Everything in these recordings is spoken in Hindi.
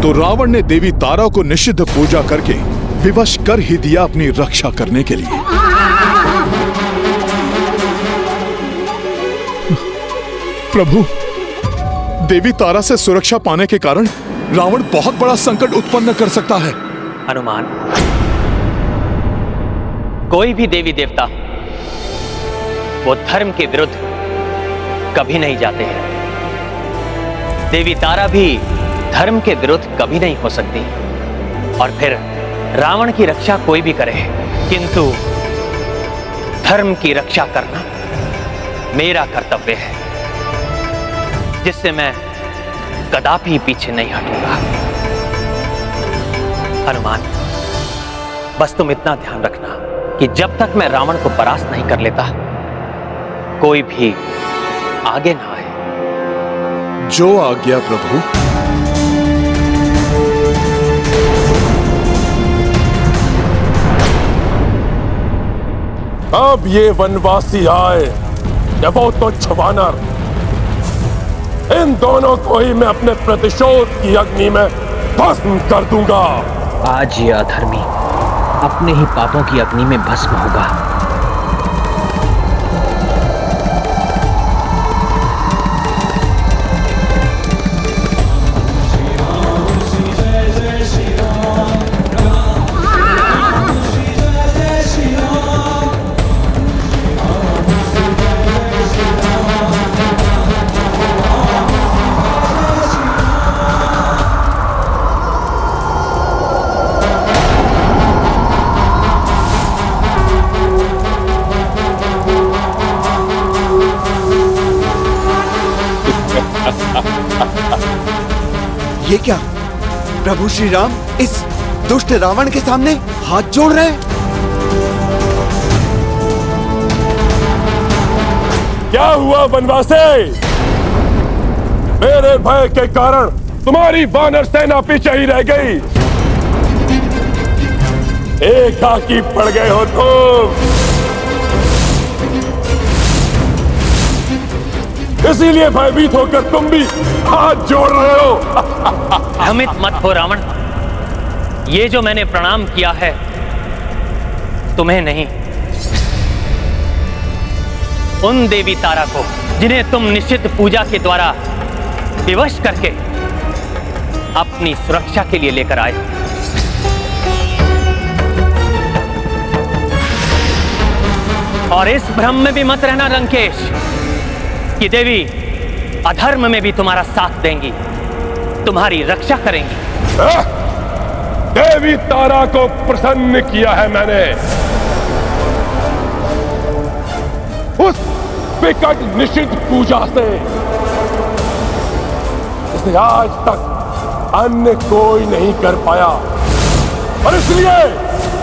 तो रावण ने देवी तारा को निषिद्ध पूजा करके विवश कर ही दिया अपनी रक्षा करने के लिए। प्रभु, देवी तारा से सुरक्षा पाने के कारण रावण बहुत बड़ा संकट उत्पन्न कर सकता है। हनुमान, कोई भी देवी देवता वो धर्म के विरुद्ध कभी नहीं जाते हैं। देवी तारा भी धर्म के विरुद्ध कभी नहीं हो सकती। और फिर रावण की रक्षा कोई भी करे, किंतु धर्म की रक्षा करना मेरा कर्तव्य है, जिससे मैं कदापि पीछे नहीं हटूंगा। हनुमान, बस तुम इतना ध्यान रखना कि जब तक मैं रावण को परास्त नहीं कर लेता, कोई भी आगे ना आए। जो आज्ञा प्रभु। अब ये वनवासी आए या वो तुच्छ वानर, इन दोनों को ही मैं अपने प्रतिशोध की अग्नि में भस्म कर दूंगा। आज ये अधर्मी अपने ही पापों की अग्नि में भस्म होगा। ये क्या प्रभु श्री राम इस दुष्ट रावण के सामने हाथ जोड़ रहे हैं? क्या हुआ वनवासी? मेरे भय के कारण तुम्हारी वानर सेना पीछे ही रह गई। एकाकी पड़ गए हो तुम, इसीलिए भयभीत होकर तुम भी हाथ जोड़ रहे हो। भ्रमित मत हो रावण, ये जो मैंने प्रणाम किया है तुम्हें नहीं, उन देवी तारा को जिन्हें तुम निश्चित पूजा के द्वारा विवश करके अपनी सुरक्षा के लिए लेकर आए हो। और इस भ्रम में भी मत रहना लंकेश कि देवी अधर्म में भी तुम्हारा साथ देंगी, तुम्हारी रक्षा करेंगी। देवी तारा को प्रसन्न किया है मैंने। उस विकट निषिद्ध पूजा से इसे आज तक अन्य कोई नहीं कर पाया, और इसलिए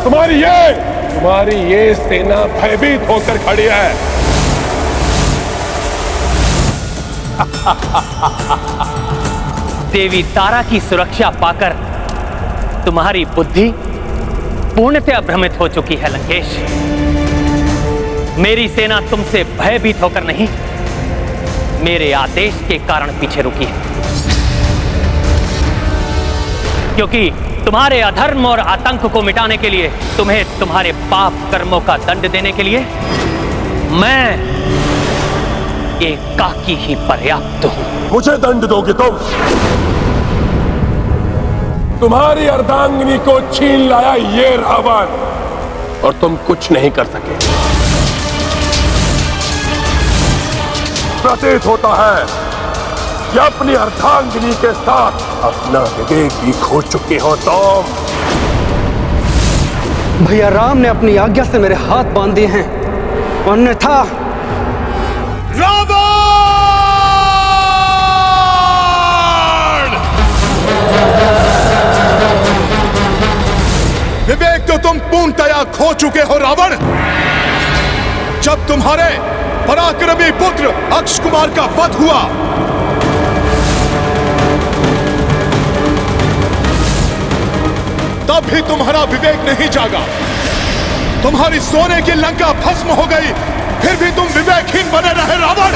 तुम्हारी ये सेना भयभीत होकर खड़ी है। देवी तारा की सुरक्षा पाकर तुम्हारी बुद्धि पूर्णतः भ्रमित हो चुकी है लंकेश। मेरी सेना तुमसे भयभीत होकर नहीं, मेरे आदेश के कारण पीछे रुकी है, क्योंकि तुम्हारे अधर्म और आतंक को मिटाने के लिए, तुम्हें तुम्हारे पाप कर्मों का दंड देने के लिए मैं एकाकी ही पर्याप्त हूं। मुझे दंड दोगे तुम? तुम्हारी अर्धांगिनी को छीन लाया ये रावण, और तुम कुछ नहीं कर सके। प्रतीत होता है कि अपनी अर्धांगिनी के साथ अपना विवेक भी खो चुके हो तुम। भैया राम ने अपनी आज्ञा से मेरे हाथ बांध दिए हैं, अन्यथा विवेक तो तुम पूर्णतया खो चुके हो रावण। जब तुम्हारे पराक्रमी पुत्र अक्ष कुमार का वध हुआ, तब भी तुम्हारा विवेक नहीं जागा। तुम्हारी सोने की लंका भस्म हो गई, फिर भी तुम विवेकहीन बने रहे रावण।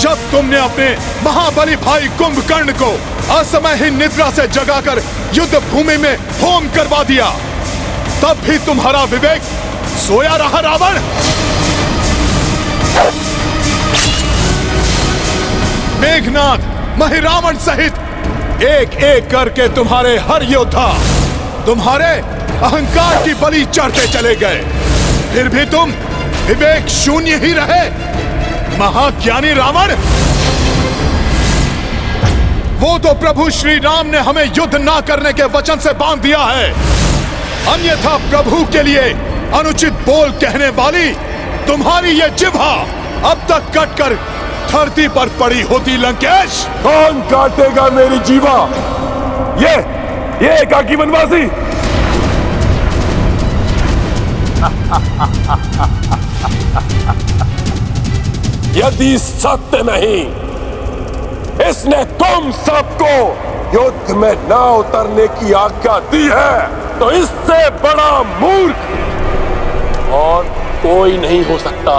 जब तुमने अपने महाबली भाई कुंभकर्ण को असमय ही निद्रा से जगाकर युद्ध भूमि में होम करवा दिया, तब भी तुम्हारा विवेक सोया रहा रावण। मेघनाथ, महिरावण सहित एक एक करके तुम्हारे हर योद्धा तुम्हारे अहंकार की बलि चढ़ते चले गए, फिर भी तुम विवेक शून्य ही रहे। महाज्ञानी रावण, वो तो प्रभु श्री राम ने हमें युद्ध ना करने के वचन से बांध दिया है, अन्यथा प्रभु के लिए अनुचित बोल कहने वाली तुम्हारी ये जिह्वा अब तक कटकर धरती पर पड़ी होती। लंकेश, कौन काटेगा मेरी जीवा? ये एकाकी वनवासी। यदि सत्य नहीं इसने तुम सबको युद्ध में न उतरने की आज्ञा दी है, तो इससे बड़ा मूर्ख और कोई नहीं हो सकता।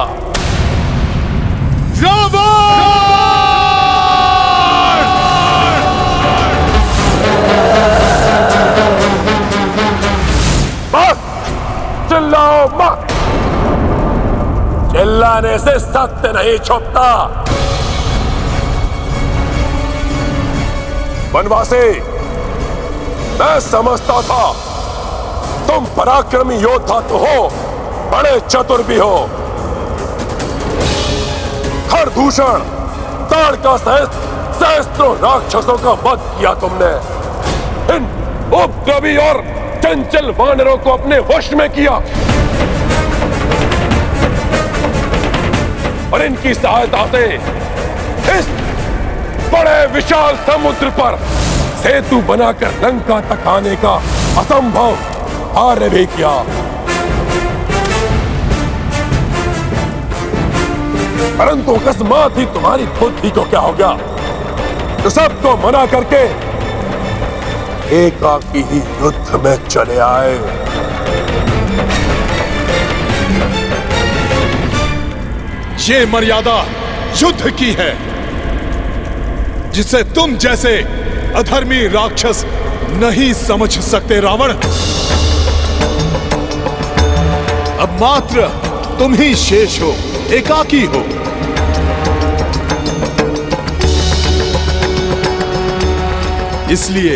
बस चिल्लाओ मत, चिल्लाने से सत्य नहीं छुपता। वनवासी, मैं समझता था तुम पराक्रमी योद्धा तो हो, बड़े चतुर भी हो। खरदूषण, ताड़का सहित सहस्त्रों राक्षसों का वध किया तुमने। इन उपद्रवी और चंचल वानरों को अपने वश में किया और इनकी सहायता से इस बड़े विशाल समुद्र पर सेतु बनाकर लंका तक आने का असंभव कार्य भी किया। परंतु अकस्मात ही तुम्हारी बुद्धि को क्या हो गया, तो सबको मना करके एकाकी ही युद्ध में चले आए। ये मर्यादा युद्ध की है, जिसे तुम जैसे अधर्मी राक्षस नहीं समझ सकते। रावण, अब मात्र तुम ही शेष हो, एकाकी हो। इसलिए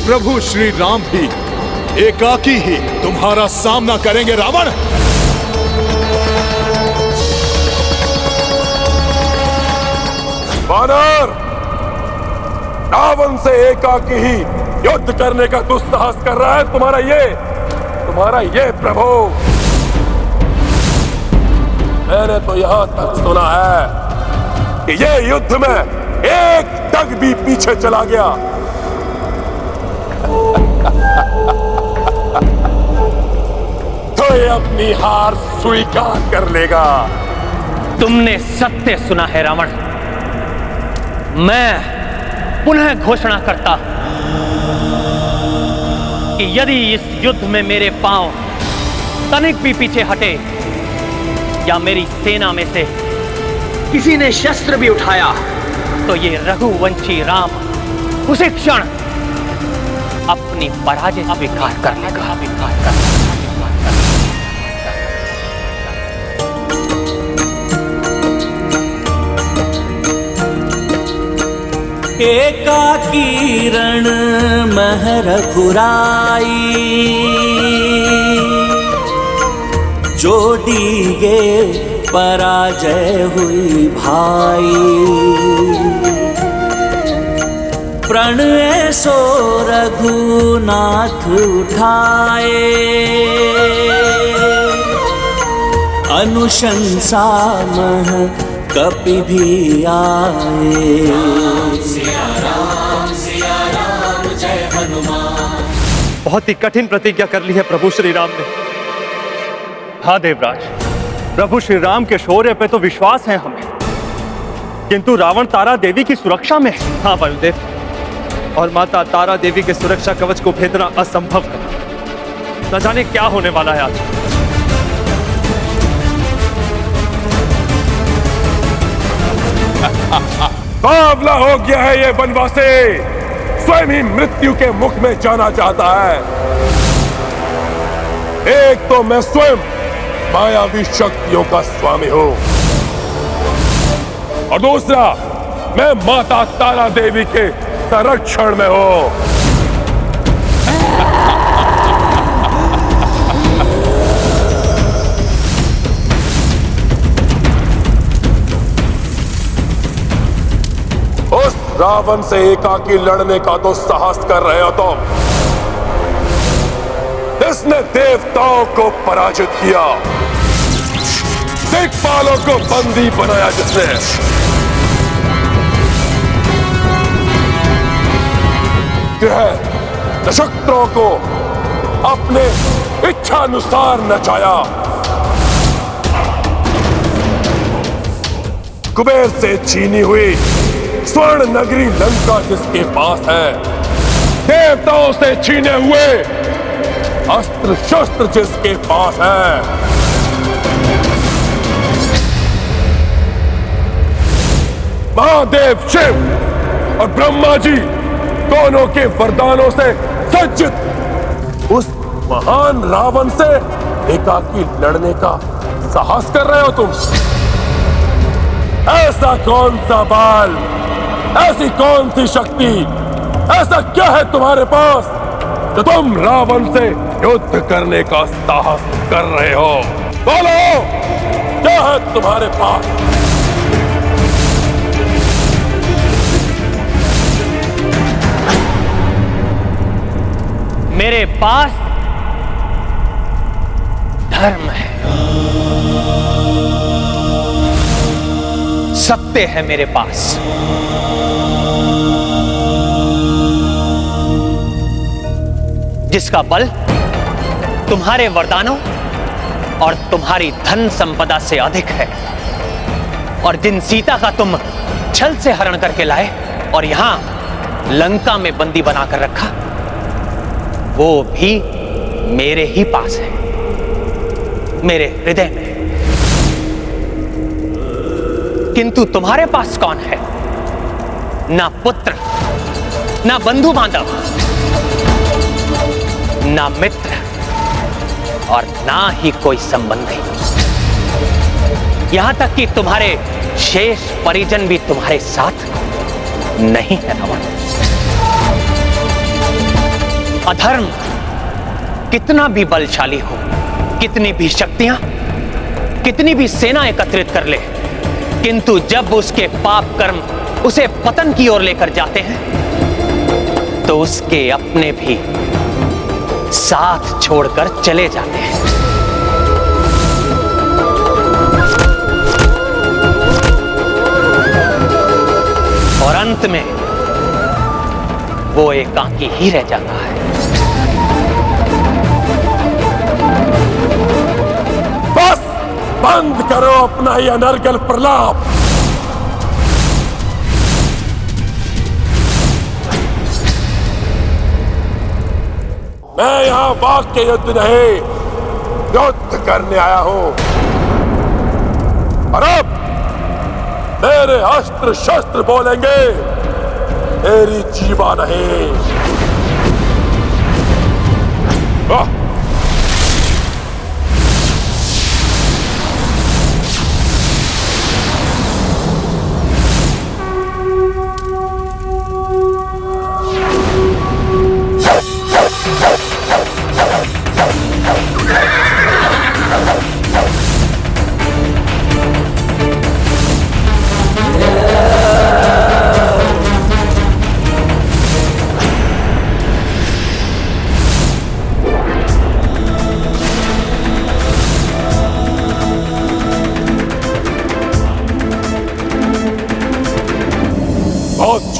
प्रभु श्री राम भी एकाकी ही तुम्हारा सामना करेंगे। रावण, वानर, रावण से एकाकी ही युद्ध करने का दुस्साहस कर रहा है तुम्हारा ये प्रभु। मैंने तो यहां तक सुना है कि ये युद्ध में एक तक भी पीछे चला गया तो ये अपनी हार स्वीकार कर लेगा। तुमने सत्य सुना है रावण। मैं पुनः घोषणा करता कि यदि इस युद्ध में मेरे पांव तनिक भी पीछे हटे या मेरी सेना में से किसी ने शस्त्र भी उठाया, तो ये रघुवंशी राम उसी क्षण अपनी पराजय स्वीकार कर लेगा। एकाकी रण मह रघुराई, जोड़ी गे पराजय हुई भाई। प्रण सो रघुनाथ उठाए, अनुशंसा मह कपि भी आए। बहुत ही कठिन प्रतिज्ञा कर ली है प्रभु श्री राम ने। हाँ देवराज, प्रभु श्री राम के शौर्य पे तो विश्वास है हमें, किंतु रावण तारा देवी की सुरक्षा में है। हाँ वायुदेव, और माता तारा देवी के सुरक्षा कवच को भेदना असंभव है। न जाने क्या होने वाला है आज। बावला हो गया है ये बनवासी, स्वयं ही मृत्यु के मुख में जाना चाहता है। एक तो मैं स्वयं मायावी शक्तियों का स्वामी हूं, और दूसरा मैं माता तारा देवी के संरक्षण में हूं। उस रावण से एकाकी लड़ने का तो साहस कर रहे हो तुम, इसने देवताओं को पराजित किया, दिक्पालों को बंदी बनाया जिसने, ग्रह नक्षत्रों को अपने इच्छानुसार नचाया, कुबेर से छीनी हुई स्वर्ण नगरी लंका जिसके पास है, देवताओं से छीने हुए अस्त्र शस्त्र जिसके पास है, महादेव शिव और ब्रह्मा जी दोनों के वरदानों से सज्जित उस महान रावण से एकाकी लड़ने का साहस कर रहे हो तुम। ऐसा कौन सा बल, ऐसी कौन सी शक्ति, ऐसा क्या है तुम्हारे पास तो तुम रावण से युद्ध करने का साहस कर रहे हो? बोलो, क्या है तुम्हारे पास? मेरे पास धर्म है, सत्य है मेरे पास। जिसका बल तुम्हारे वरदानों और तुम्हारी धन संपदा से अधिक है, और जिन सीता का तुम छल से हरण करके लाए और यहां लंका में बंदी बनाकर रखा, वो भी मेरे ही पास है, मेरे हृदय में। किंतु तुम्हारे पास कौन है? ना पुत्र, ना बंधु बांधव, ना मित्र, और ना ही कोई संबंधी। यहां तक कि तुम्हारे शेष परिजन भी तुम्हारे साथ नहीं है रावण। अधर्म कितना भी बलशाली हो, कितनी भी शक्तियां, कितनी भी सेना एकत्रित कर ले, किंतु जब उसके पाप कर्म उसे पतन की ओर लेकर जाते हैं तो उसके अपने भी साथ छोड़कर चले जाते हैं। और अंत में वो एकाकी ही रह जाता है। बस बंद करो अपना ये अनर्गल प्रलाप। मैं यहां वाक्य युद्ध नहीं, युद्ध करने आया हूं, और अब मेरे अस्त्र शस्त्र बोलेंगे, मेरी जीवा नहीं।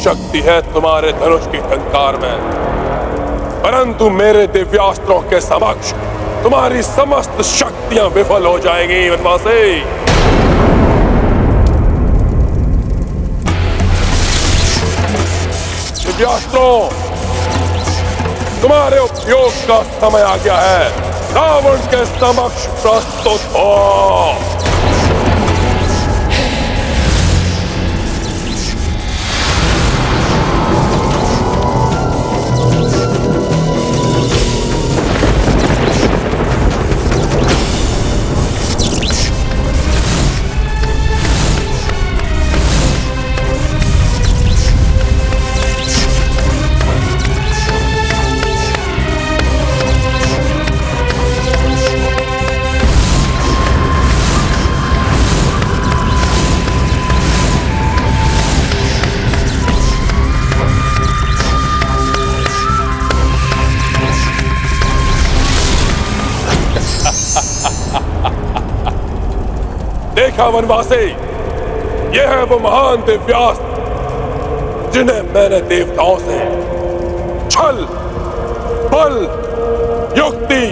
शक्ति है तुम्हारे धनुष की टंकार में, परंतु मेरे दिव्यास्त्रों के समक्ष तुम्हारी समस्त शक्तियां विफल हो जाएंगी वनवासी। दिव्यास्त्रों, तुम्हारे उपयोग का समय आ गया है, रावण के समक्ष प्रस्तुत हो। देखा वनवासी, ये है वो महान दिव्यास्त्र जिन्हें मैंने देवताओं से छल, बल, युक्ति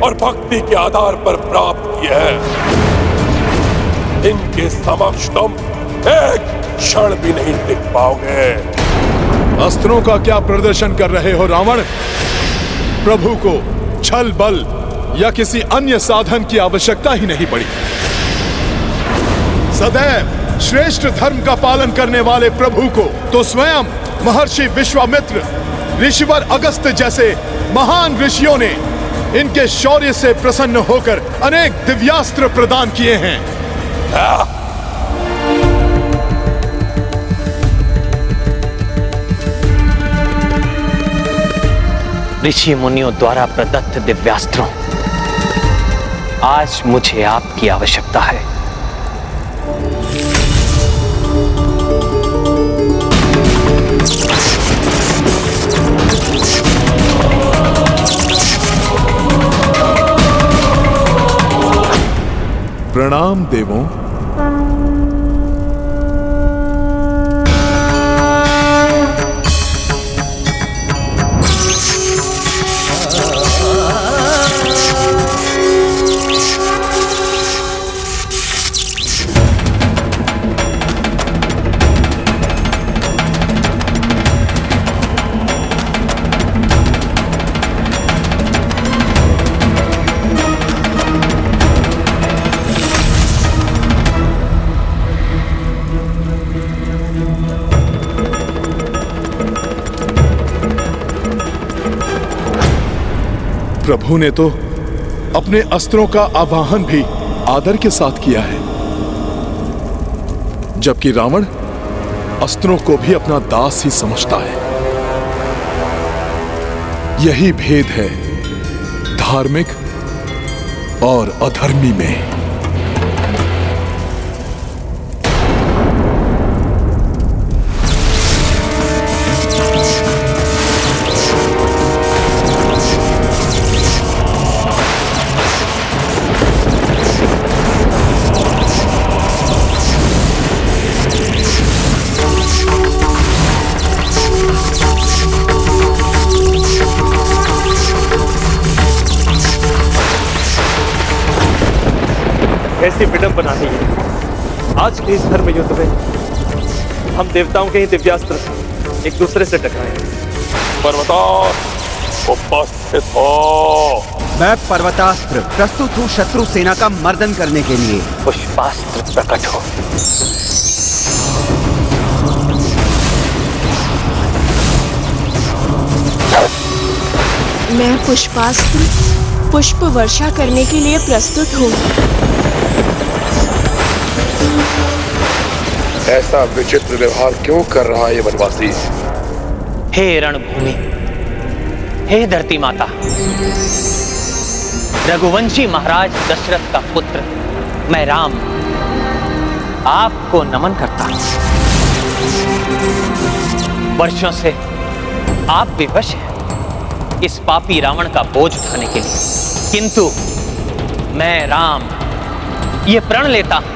और भक्ति के आधार पर प्राप्त किए हैं। इनके समक्ष तुम एक क्षण भी नहीं टिक पाओगे। अस्त्रों का क्या प्रदर्शन कर रहे हो रावण? प्रभु को छल, बल या किसी अन्य साधन की आवश्यकता ही नहीं पड़ी। सदैव श्रेष्ठ धर्म का पालन करने वाले प्रभु को तो स्वयं महर्षि विश्वामित्र, ऋषिवर अगस्त जैसे महान ऋषियों ने इनके शौर्य से प्रसन्न होकर अनेक दिव्यास्त्र प्रदान किए हैं। ऋषि मुनियों द्वारा प्रदत्त दिव्यास्त्रों, आज मुझे आपकी आवश्यकता है। प्रणाम देवों। प्रभु ने तो अपने अस्त्रों का आवाहन भी आदर के साथ किया है, जबकि रावण अस्त्रों को भी अपना दास ही समझता है। यही भेद है धार्मिक और अधर्मी में। ऐसी विडंबना नहीं है। आज के इस धर्म युद्ध में हम देवताओं के ही दिव्यास्त्र एक दूसरे से टकराए। पर्वतास्त्र उपस्थित हो। मैं पर्वतास्त्र प्रस्तुत हूँ शत्रु सेना का मर्दन करने के लिए। पुष्पास्त्र प्रकट हो। मैं पुष्पास्त्र पुष्प वर्षा करने के लिए प्रस्तुत हूँ। ऐसा विचित्र व्यवहार क्यों कर रहा है ये वनवासी? हे रणभूमि, हे धरती माता, रघुवंशी महाराज दशरथ का पुत्र मैं राम आपको नमन करता हूं। वर्षों से आप विवश हैं इस पापी रावण का बोझ उठाने के लिए, किंतु मैं राम ये प्रण लेता हूं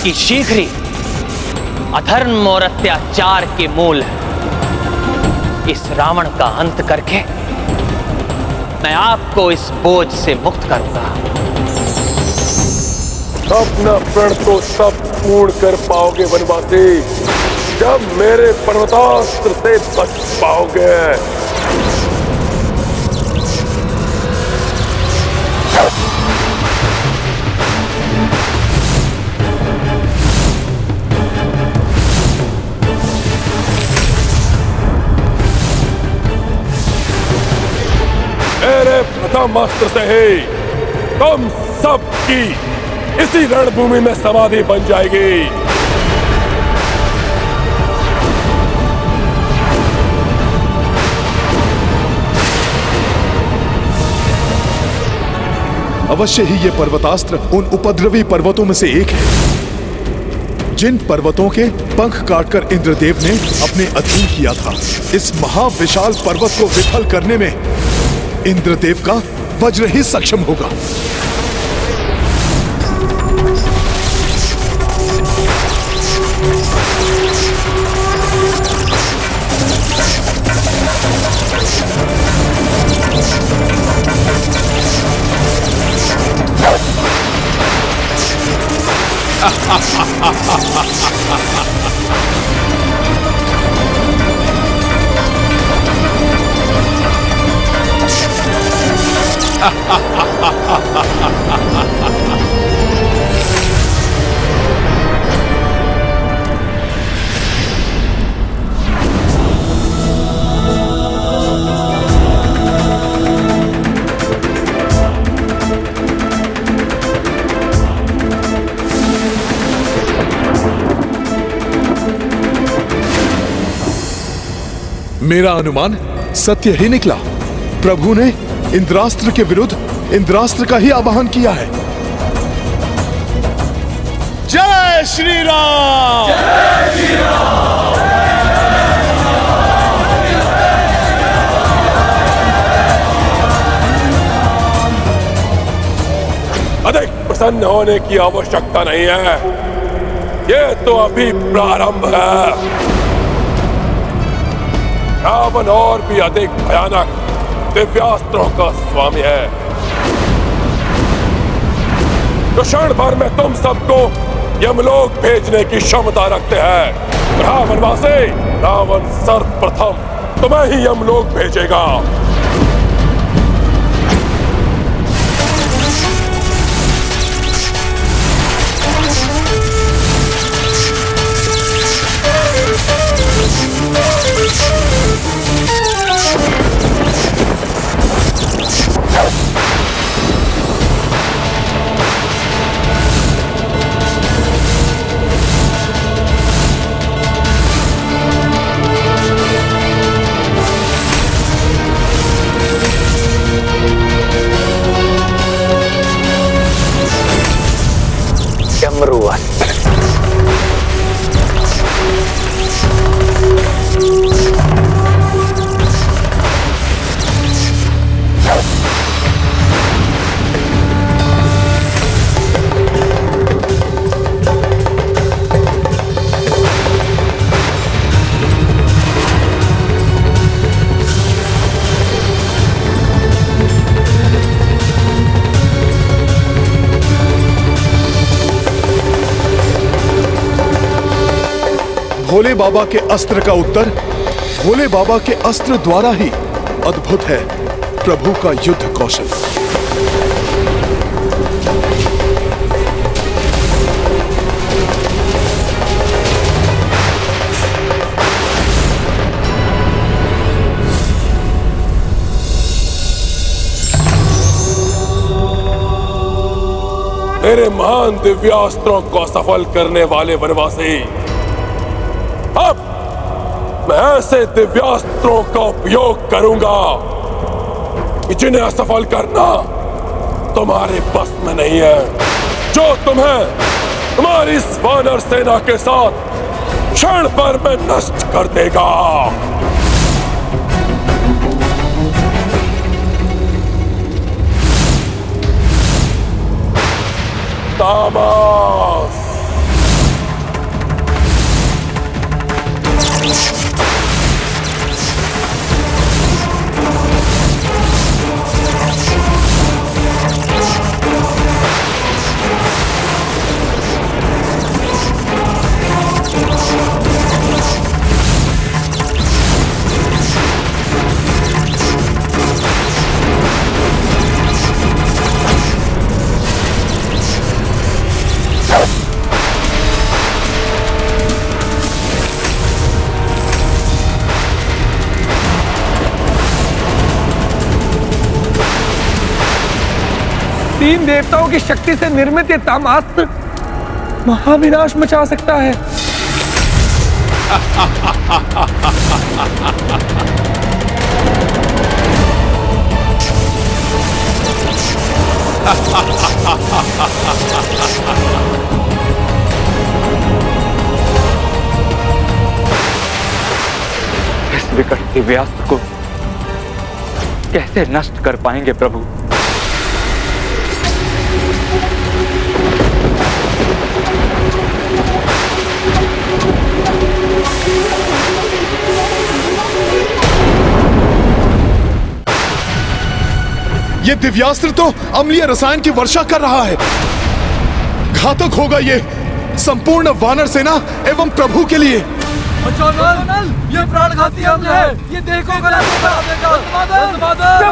कि शीघ्र ही अधर्म और अत्याचार के मूल इस रावण का अंत करके मैं आपको इस बोझ से मुक्त करूंगा। अपना प्रण तो सब पूर्ण कर पाओगे वनवासी, जब मेरे पर्वतास्त्र से बच पाओगे। मेरे प्रथम अस्त्र से ही तुम सब की इसी रणभूमि में समाधि बन जाएगी। अवश्य ही ये पर्वतास्त्र उन उपद्रवी पर्वतों में से एक है जिन पर्वतों के पंख काटकर इंद्रदेव ने अपने अधीन किया था। इस महाविशाल पर्वत को विफल करने में इंद्रदेव का वज्र ही सक्षम होगा। मेरा अनुमान सत्य ही निकला। प्रभु ने इंद्रास्त्र के विरुद्ध इंद्रास्त्र का ही आवाहन किया है। जय श्री राम! जय श्री राम! अधिक प्रसन्न होने की आवश्यकता नहीं है, ये तो अभी प्रारंभ है। रावण और भी अधिक भयानक दिव्यास्त्रों का स्वामी है, जो क्षण भर में तुम सबको यमलोक भेजने की क्षमता रखते हैं। रावणवासी, रावण सर्वप्रथम तुम्हें ही यमलोक भेजेगा। भोले बाबा के अस्त्र का उत्तर भोले बाबा के अस्त्र द्वारा ही अद्भुत है प्रभु का युद्ध कौशल। मेरे महान दिव्यास्त्रों को सफल करने वाले वनवासी, अब मैं ऐसे दिव्यास्त्रों का उपयोग करूंगा कि जिन्हें असफल करना तुम्हारे बस में नहीं है, जो तुम्हें तुम्हारी इस वानर सेना के साथ क्षण भर में नष्ट कर देगा। तामस, तीन देवताओं की शक्ति से निर्मित ये तामास्त्र महाविनाश मचा सकता है। इस विकट दिव्यास्त्र को कैसे नष्ट कर पाएंगे प्रभु? ये दिव्यास्त्र तो अम्लीय रसायन की वर्षा कर रहा है। घातक होगा ये संपूर्ण वानर सेना एवं प्रभु के लिए। ये प्राणघाती हमले है, ये देखो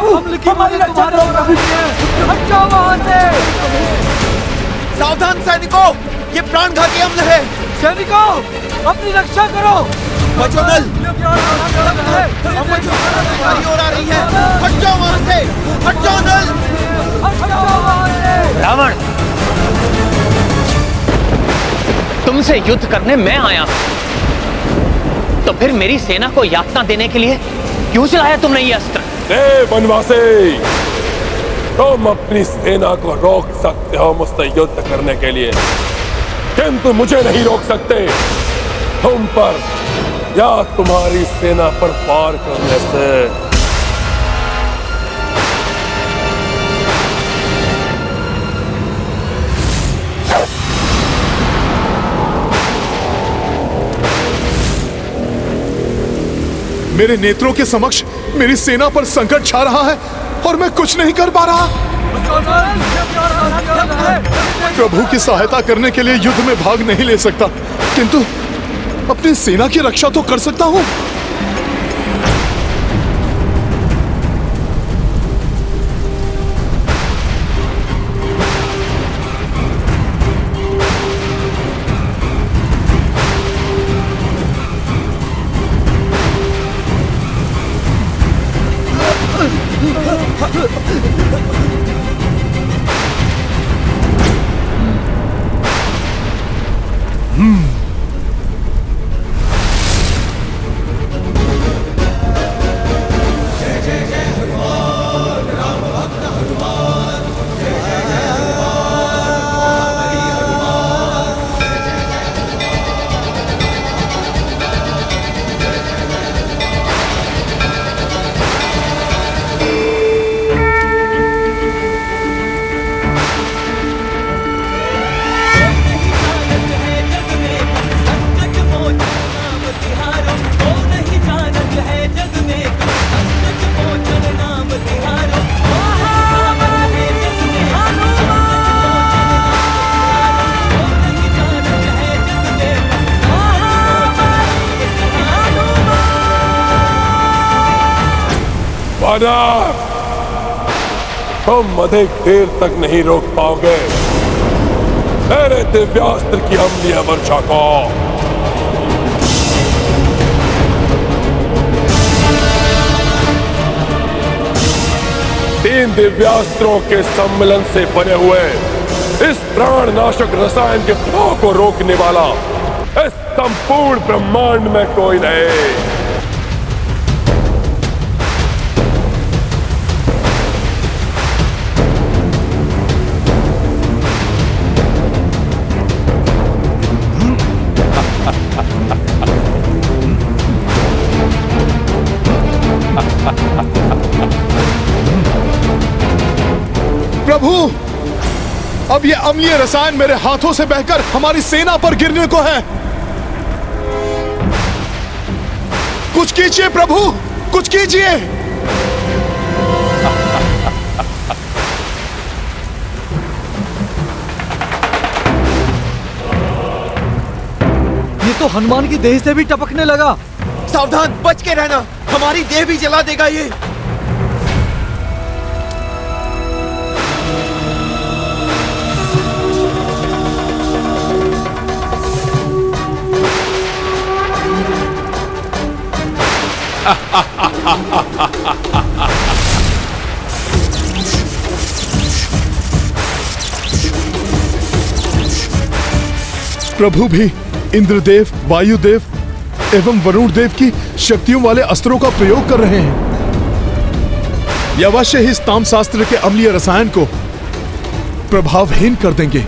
हमले की तुम्हारे हट जाओ वहां से। सावधान सैनिकों, ये प्राणघाती हमले है। सैनिकों, अपनी रक्षा करो। बचो नल, हमारी ओर आ रही है। हट जाओ वहां से, हट जाओ नल। रावण, तुमसे युद्ध करने मैं आया हूं, तो फिर मेरी सेना को यातना देने के लिए क्यों चलाया तुमने ये अस्त्र? वनवासी, तुम अपनी सेना को रोक सकते हो मुझसे युद्ध करने के लिए, किंतु मुझे नहीं रोक सकते तुम पर या तुम्हारी सेना पर वार करने से। मेरे नेत्रों के समक्ष मेरी सेना पर संकट छा रहा है और मैं कुछ नहीं कर पा रहा। प्रभु की सहायता करने के लिए युद्ध में भाग नहीं ले सकता, किंतु अपनी सेना की रक्षा तो कर सकता हूं। तुम अधिक देर तक नहीं रोक पाओगे मेरे दिव्यास्त्र की अम्लीय वर्षा को। तीन दिव्यास्त्रों के सम्मिलन से बने हुए इस प्राणनाशक रसायन के प्रभाव को रोकने वाला इस संपूर्ण ब्रह्मांड में कोई नहीं। प्रभु, अब ये अम्लीय रसायन मेरे हाथों से बहकर हमारी सेना पर गिरने को है। कुछ कीजिए प्रभु, कुछ कीजिए। ये तो हनुमान की देह से भी टपकने लगा। सावधान, बच के रहना, हमारी देह भी जला देगा ये। प्रभु भी इंद्रदेव, वायुदेव एवं वरुण देव की शक्तियों वाले अस्त्रों का प्रयोग कर रहे हैं। ये अवश्य ही इस तामशास्त्र के अम्लीय रसायन को प्रभावहीन कर देंगे।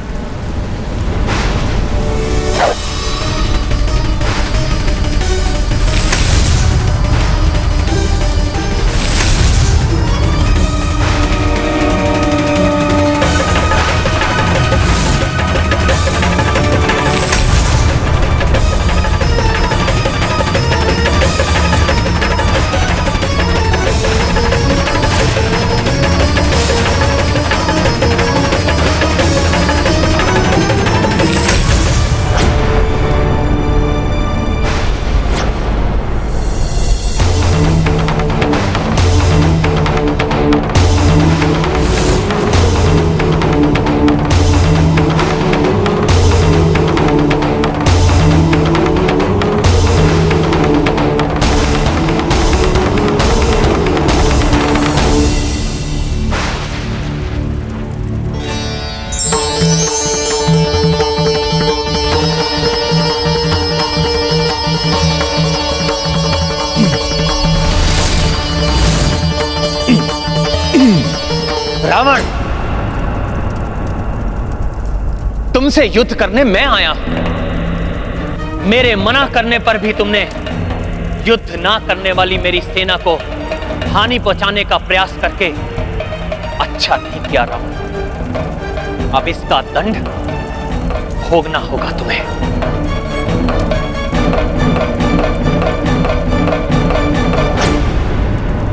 रावण, तुमसे युद्ध करने मैं आया हूं। मेरे मना करने पर भी तुमने युद्ध ना करने वाली मेरी सेना को हानि पहुंचाने का प्रयास करके अच्छा नहीं किया रावण। अब इसका दंड भोगना होगा तुम्हें।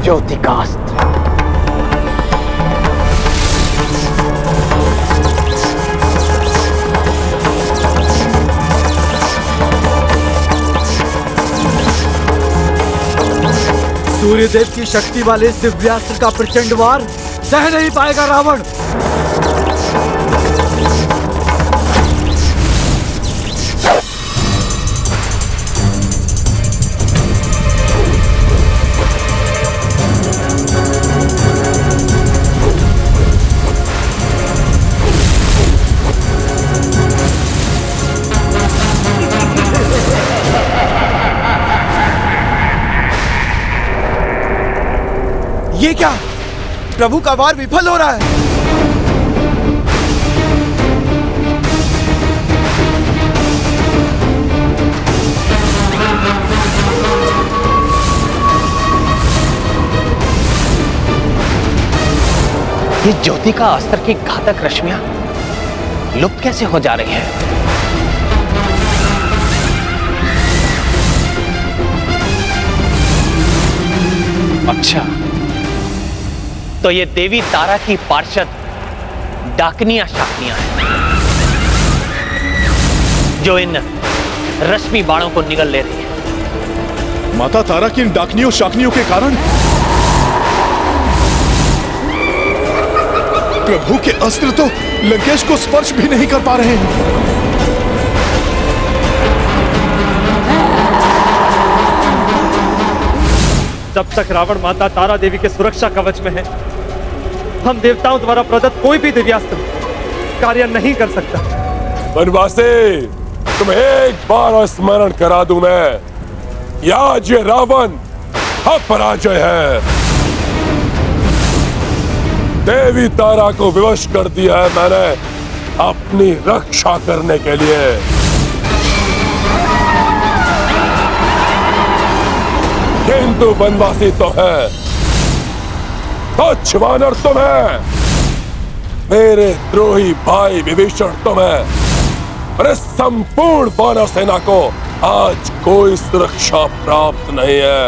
ज्योति का अस्त्र। सूर्यदेव की शक्ति वाले इस दिव्यास्त्र का प्रचंड वार सह नहीं पाएगा रावण। ये क्या? प्रभु का वार विफल हो रहा है। ये ज्योति का अस्त्र की घातक रश्मियां लुप्त कैसे हो जा रही हैं? अच्छा, तो ये देवी तारा की पार्षद डाकनियां शाकनियां हैं जो इन रश्मि बाणों को निगल ले रही है। माता तारा की इन डाकनियों शाकनियों के कारण प्रभु के अस्त्र तो लंकेश को स्पर्श भी नहीं कर पा रहे हैं। जब तक रावण माता तारा देवी के सुरक्षा कवच में है, हम देवताओं द्वारा प्रदत्त कोई भी दिव्यास्त्र कार्य नहीं कर सकता। वनवासी, तुम्हें एक बार स्मरण करा दूं मैं, आज ये रावण अपराजय है। देवी तारा को विवश कर दिया है मैंने अपनी रक्षा करने के लिए। किंतु वनवासी तो है, तुच्छ वानर तुम है, मेरे द्रोही भाई विभीषण तुम है, और इस संपूर्ण वानर सेना को आज कोई सुरक्षा प्राप्त नहीं है।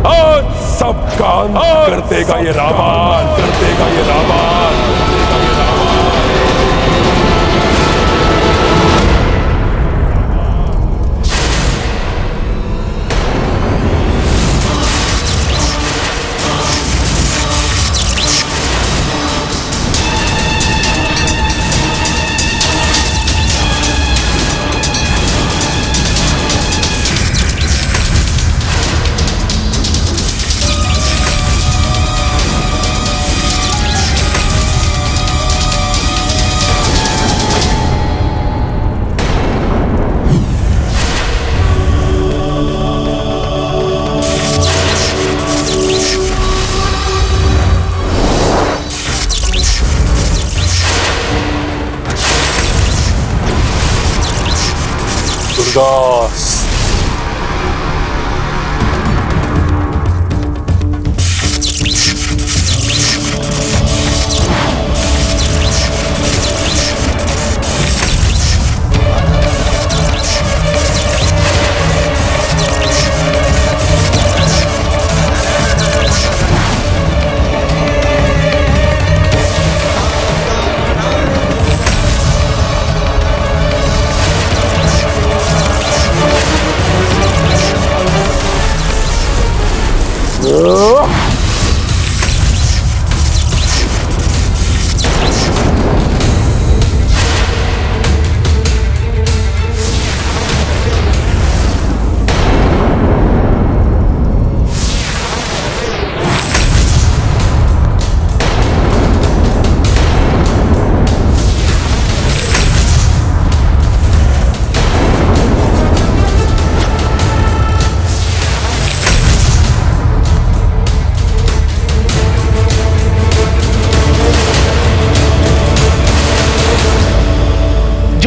आज सबका अंत कर देगा ये रावण, कर देगा ये रावण। दुर्गास,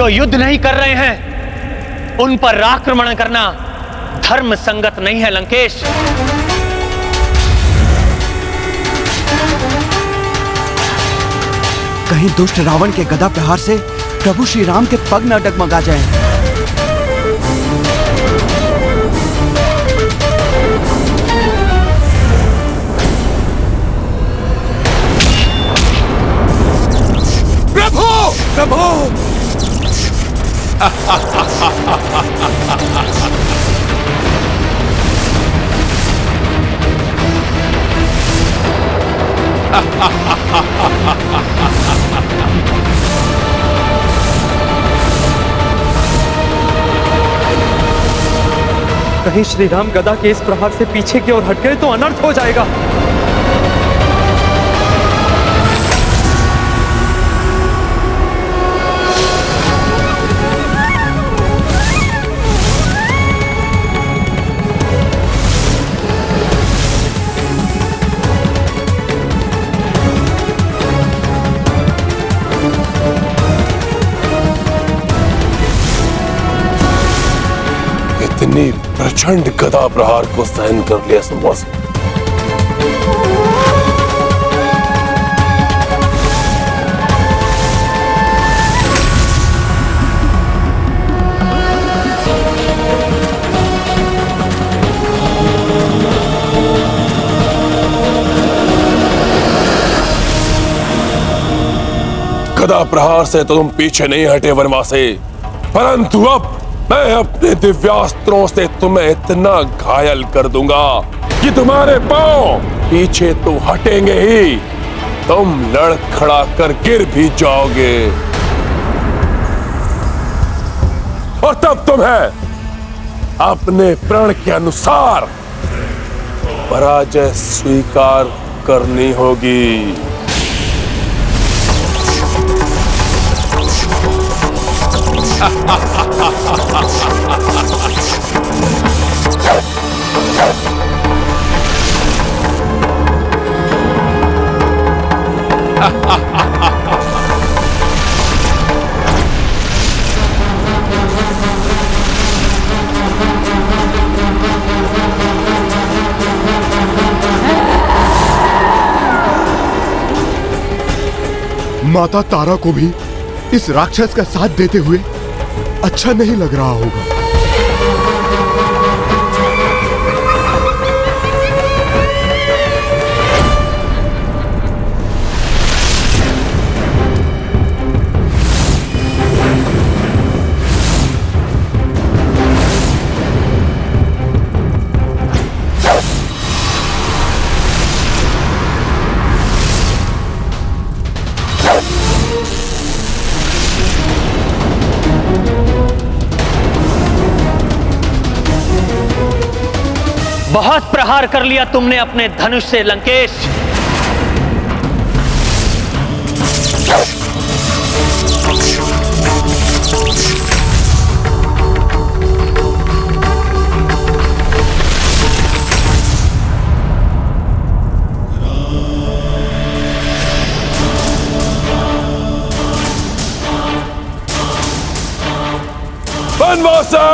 जो युद्ध नहीं कर रहे हैं उन पर आक्रमण करना धर्म संगत नहीं है लंकेश। कहीं दुष्ट रावण के गदा प्रहार से प्रभु श्री राम के पग न डगमगा जाएं। प्रभु कहीं श्री राम गदा के इस प्रहार से पीछे की ओर हट गए तो अनर्थ हो जाएगा। इतनी प्रचंड गदा प्रहार को सहन कर लिया संभव। गदा प्रहार से तो तुम पीछे नहीं हटे वनवासी, परंतु अब मैं अपने दिव्यास्त्रों से तुम्हें इतना घायल कर दूंगा कि तुम्हारे पांव पीछे तो हटेंगे ही, तुम लड़खड़ा कर गिर भी जाओगे और तब तुम्हें अपने प्रण के अनुसार पराजय स्वीकार करनी होगी। माता तारा को भी इस राक्षस का साथ देते हुए अच्छा नहीं लग रहा होगा। बहुत प्रहार कर लिया तुमने अपने धनुष से लंकेश। वनवासी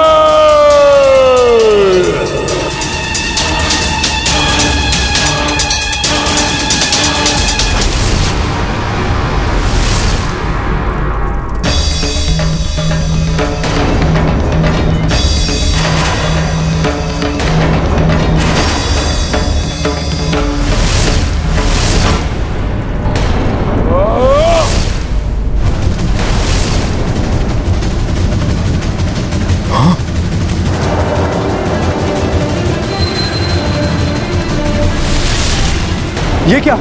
ये क्या?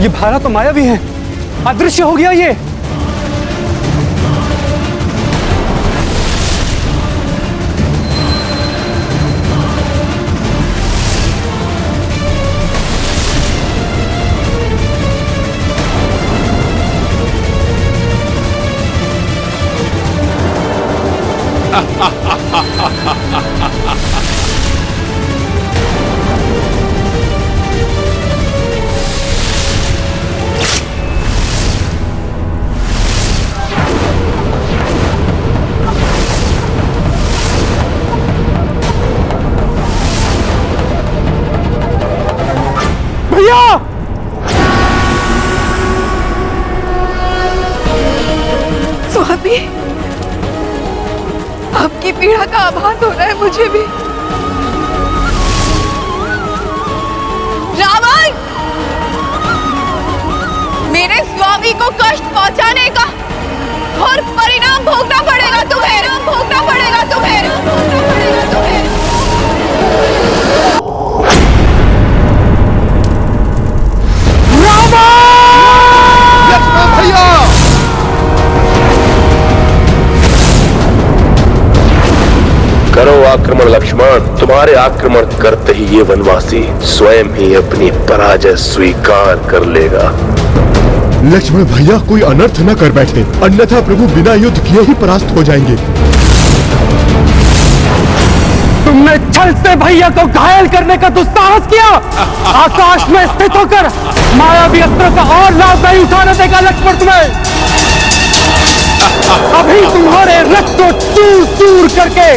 ये भाला तो मायावी है, अदृश्य हो गया ये। आपकी पीड़ा का आभास हो रहा है मुझे भी। रावण, मेरे स्वामी को कष्ट पहुंचाने का और परिणाम भोगना पड़ेगा तुम्हें, भोगना पड़ेगा तुम्हें, भोगना पड़ेगा तुम्हें। लक्ष्मण भैया! करो आक्रमण लक्ष्मण। तुम्हारे आक्रमण करते ही ये वनवासी स्वयं ही अपनी पराजय स्वीकार कर लेगा। लक्ष्मण भैया कोई अनर्थ न कर बैठे, अन्यथा प्रभु बिना युद्ध किए ही परास्त हो जाएंगे। तुमने छल से भैया को घायल करने का दुस्साहस किया। आकाश में स्थित होकर मायावी अस्त्र का और लाभ नहीं उठाने देगा लक्ष्मण तुम्हें। अभी तुम्हारे रथ को चूर चूर करके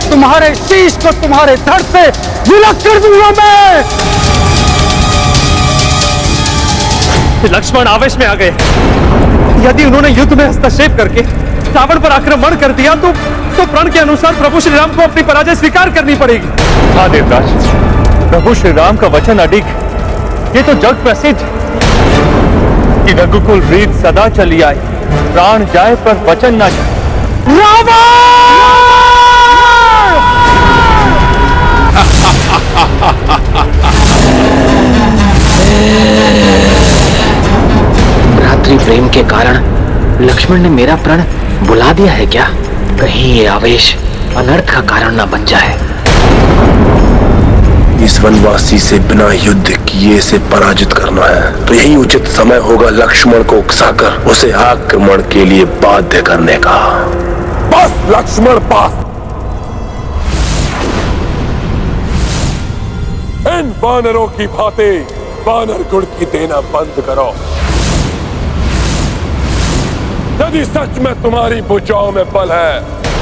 तुम्हारे शीश को तुम्हारे धड़ से विलग कर दूंगा मैं। लक्ष्मण आवेश में आ गए। यदि उन्होंने युद्ध में हस्तक्षेप करके रावण पर आक्रमण कर दिया तो प्रण के अनुसार प्रभु श्री राम को अपनी पराजय स्वीकार करनी पड़ेगी। हाँ देवराज, प्रभु श्री राम का वचन अडिग। ये तो जग प्रसिद्ध कि रघुकुल रीत सदा चली आए, प्राण जाए पर वचन ना जाए। रावण! भ्रातृ प्रेम के कारण लक्ष्मण ने मेरा प्रण बुला दिया है क्या? कहीं ये आवेश अनर्थ का कारण न बन जाए। इस वनवासी से बिना युद्ध किए से पराजित करना है तो यही उचित समय होगा लक्ष्मण को उकसाकर उसे आक्रमण के लिए बाध्य करने का। बस लक्ष्मण, बस। इन वानरों की भांति वानर गुण की देना बंद करो। यदि सच में तुम्हारी भुजाओं में बल है,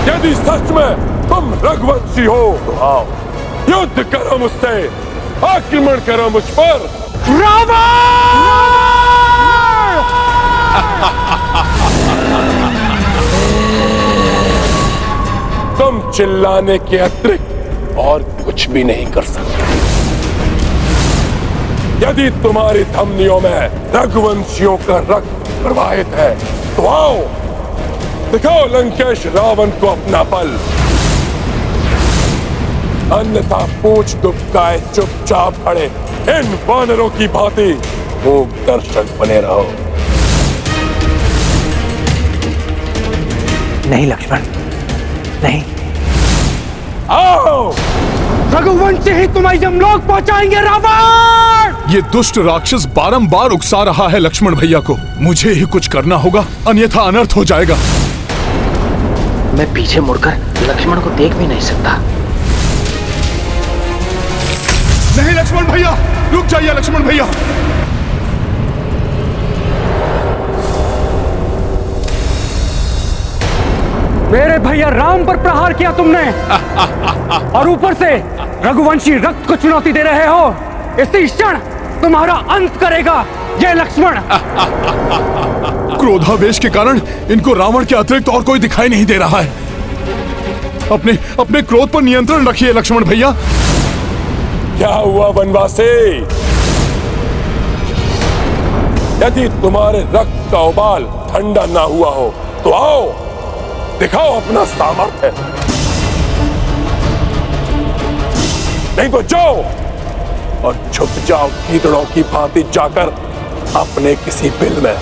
यदि सच में तुम रघुवंशी हो तो आओ, युद्ध करो मुझसे, आक्रमण करो मुझ पर। तुम चिल्लाने के अतिरिक्त और कुछ भी नहीं कर सकते। यदि तुम्हारी धमनियों में रघुवंशियों का रक्त प्रवाहित है तो आओ, दिखाओ लंकेश रावण को अपना बल। अन्यथा पूछ दुबकाए चुपचाप खड़े इन वानरों की भांति मूक दर्शक बने रहो। नहीं लक्ष्मण, नहीं। आओ, रघुवंशी ही तुम्हें यमलोक पहुंचाएंगे रावण! ये दुष्ट राक्षस बारंबार उकसा रहा है लक्ष्मण भैया को। मुझे ही कुछ करना होगा, अन्यथा अनर्थ हो जाएगा। मैं पीछे मुड़कर लक्ष्मण को देख भी नहीं सकता। नहीं लक्ष्मण भैया, रुक जाइए लक्ष्मण भैया। मेरे भैया राम पर प्रहार किया तुमने और ऊपर से रघुवंशी रक्त को चुनौती दे रहे हो। इसी क्षण तुम्हारा अंत करेगा ये लक्ष्मण। क्रोधावेश के कारण इनको रावण के अतिरिक्त और कोई दिखाई नहीं दे रहा है। अपने क्रोध पर नियंत्रण रखिए लक्ष्मण भैया। क्या हुआ वनवासी? यदि तुम्हारे रक्त का उबाल ठंडा ना हुआ हो तो आओ, दिखाओ अपना सामर्थ्य। नहीं तो जाओ और छुप जाओ गीदड़ों की भांति जाकर अपने किसी बिल में।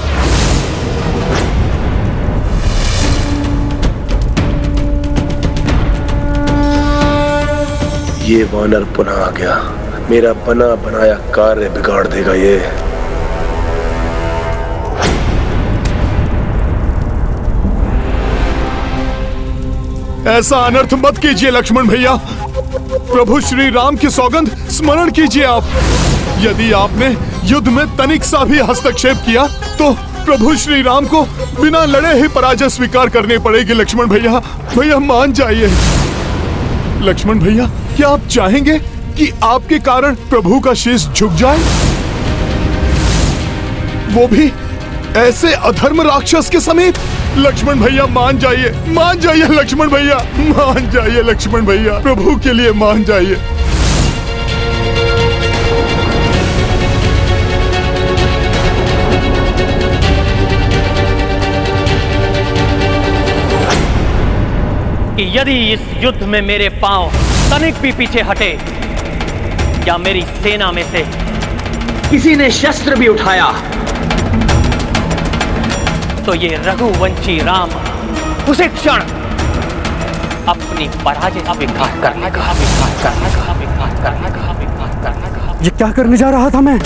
ये वानर पुनः आ गया। मेरा बना बनाया कार्य बिगाड़ देगा ये। ऐसा अनर्थ मत कीजिए लक्ष्मण भैया। प्रभु श्री राम की सौगंध स्मरण कीजिए आप। यदि आपने युद्ध में तनिक सा भी हस्तक्षेप किया तो प्रभु श्री राम को बिना लड़े ही पराजय स्वीकार करनी पड़ेगी लक्ष्मण भैया। भैया मान जाइए। लक्ष्मण भैया, क्या आप चाहेंगे कि आपके कारण प्रभु का शीश झुक जाए, वो भी ऐसे अधर्म राक्षस के समेत? लक्ष्मण भैया मान जाइए लक्ष्मण भैया, मान जाइए लक्ष्मण भैया, प्रभु के लिए मान जाइए। कि यदि इस युद्ध में मेरे पांव तनिक भी पीछे हटे या मेरी सेना में से किसी ने शस्त्र भी उठाया तो ये रघुवंशी राम उसी क्षण अपनी पराजय का स्वीकार करने का। ये क्या करने जा रहा था मैं?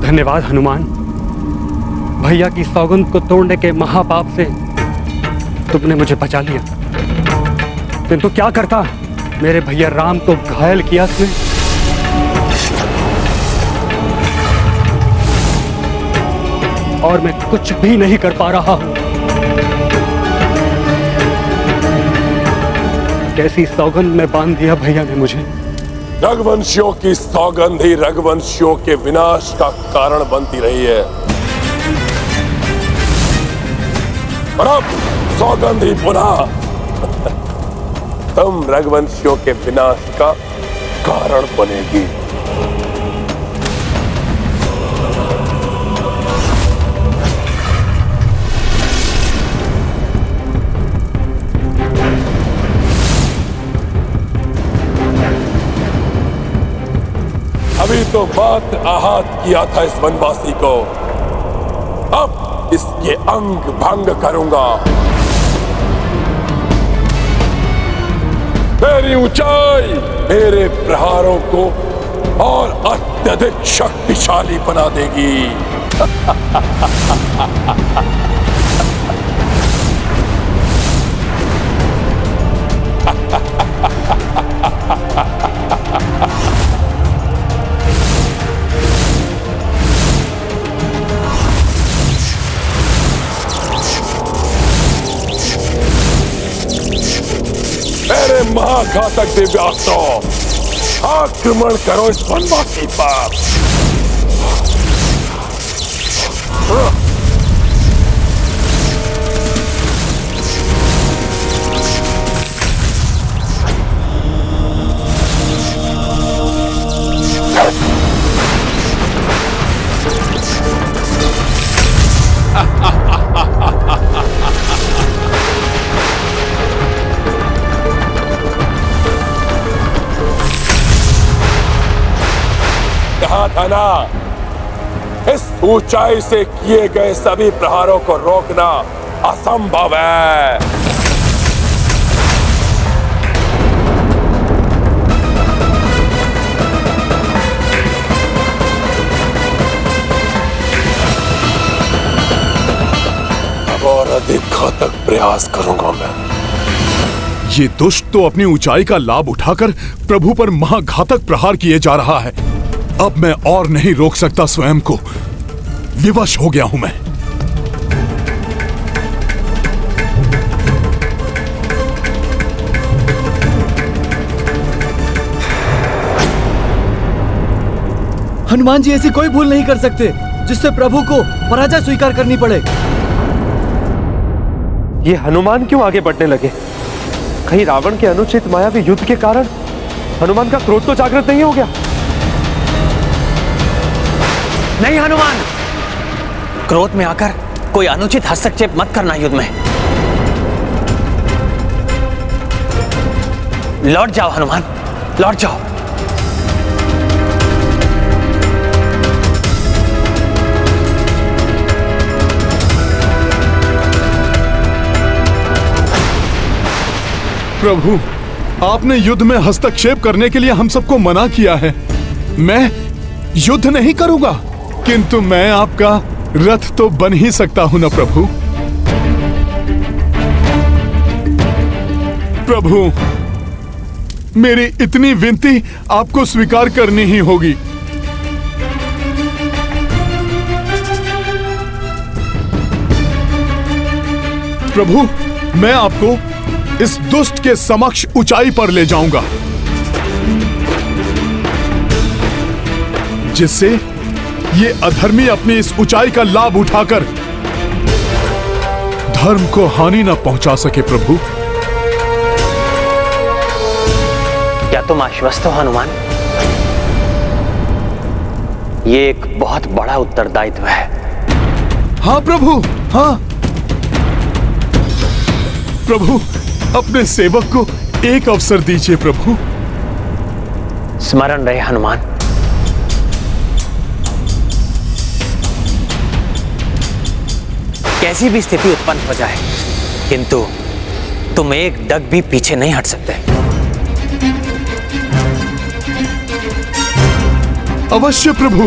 धन्यवाद हनुमान, भैया की सौगंध को तोड़ने के महापाप से तुमने मुझे बचा लिया। किंतु क्या करता, मेरे भैया राम को घायल किया तुमने। और मैं कुछ भी नहीं कर पा रहा हूं। कैसी सौगंध में बांध दिया भैया ने मुझे। रघुवंशियों की सौगंध ही रघुवंशियों के विनाश का कारण बनती रही है, और अब सौगंध ही पुनः तुम रघुवंशियों के विनाश का कारण बनेगी। अभी तो मात्र आहत किया था इस वनवासी को, अब इसके अंग भंग करूंगा। मेरी ऊंचाई मेरे प्रहारों को और अत्यधिक शक्तिशाली बना देगी। मेरे महाघातक दिव्यास्त्रों, आक्रमण करो इस वनवासी पर। था ना, इस ऊंचाई से किए गए सभी प्रहारों को रोकना असंभव है। अब और अधिक घातक प्रयास करूंगा मैं। ये दुष्ट तो अपनी ऊंचाई का लाभ उठाकर प्रभु पर महाघातक प्रहार किए जा रहा है। अब मैं और नहीं रोक सकता स्वयं को, विवश हो गया हूं मैं। हनुमान जी ऐसी कोई भूल नहीं कर सकते जिससे प्रभु को पराजय स्वीकार करनी पड़े। ये हनुमान क्यों आगे बढ़ने लगे? कहीं रावण के अनुचित मायावी युद्ध के कारण हनुमान का क्रोध तो जागृत नहीं हो गया? नहीं हनुमान, क्रोध में आकर कोई अनुचित हस्तक्षेप मत करना युद्ध में। लौट जाओ हनुमान, लौट जाओ। प्रभु, आपने युद्ध में हस्तक्षेप करने के लिए हम सबको मना किया है। मैं युद्ध नहीं करूंगा, किंतु मैं आपका रथ तो बन ही सकता हूं ना प्रभु। प्रभु, मेरी इतनी विनती आपको स्वीकार करनी ही होगी। प्रभु, मैं आपको इस दुष्ट के समक्ष ऊंचाई पर ले जाऊंगा, जिससे ये अधर्मी अपनी इस ऊंचाई का लाभ उठाकर धर्म को हानि न पहुंचा सके। प्रभु, क्या तुम आश्वस्त हो हनुमान? ये एक बहुत बड़ा उत्तरदायित्व है। हाँ प्रभु, हाँ। प्रभु, अपने सेवक को एक अवसर दीजिए प्रभु। स्मरण रहे हनुमान, कैसी भी स्थिति उत्पन्न हो जाए, किंतु तुम एक डग भी पीछे नहीं हट सकते। अवश्य प्रभु।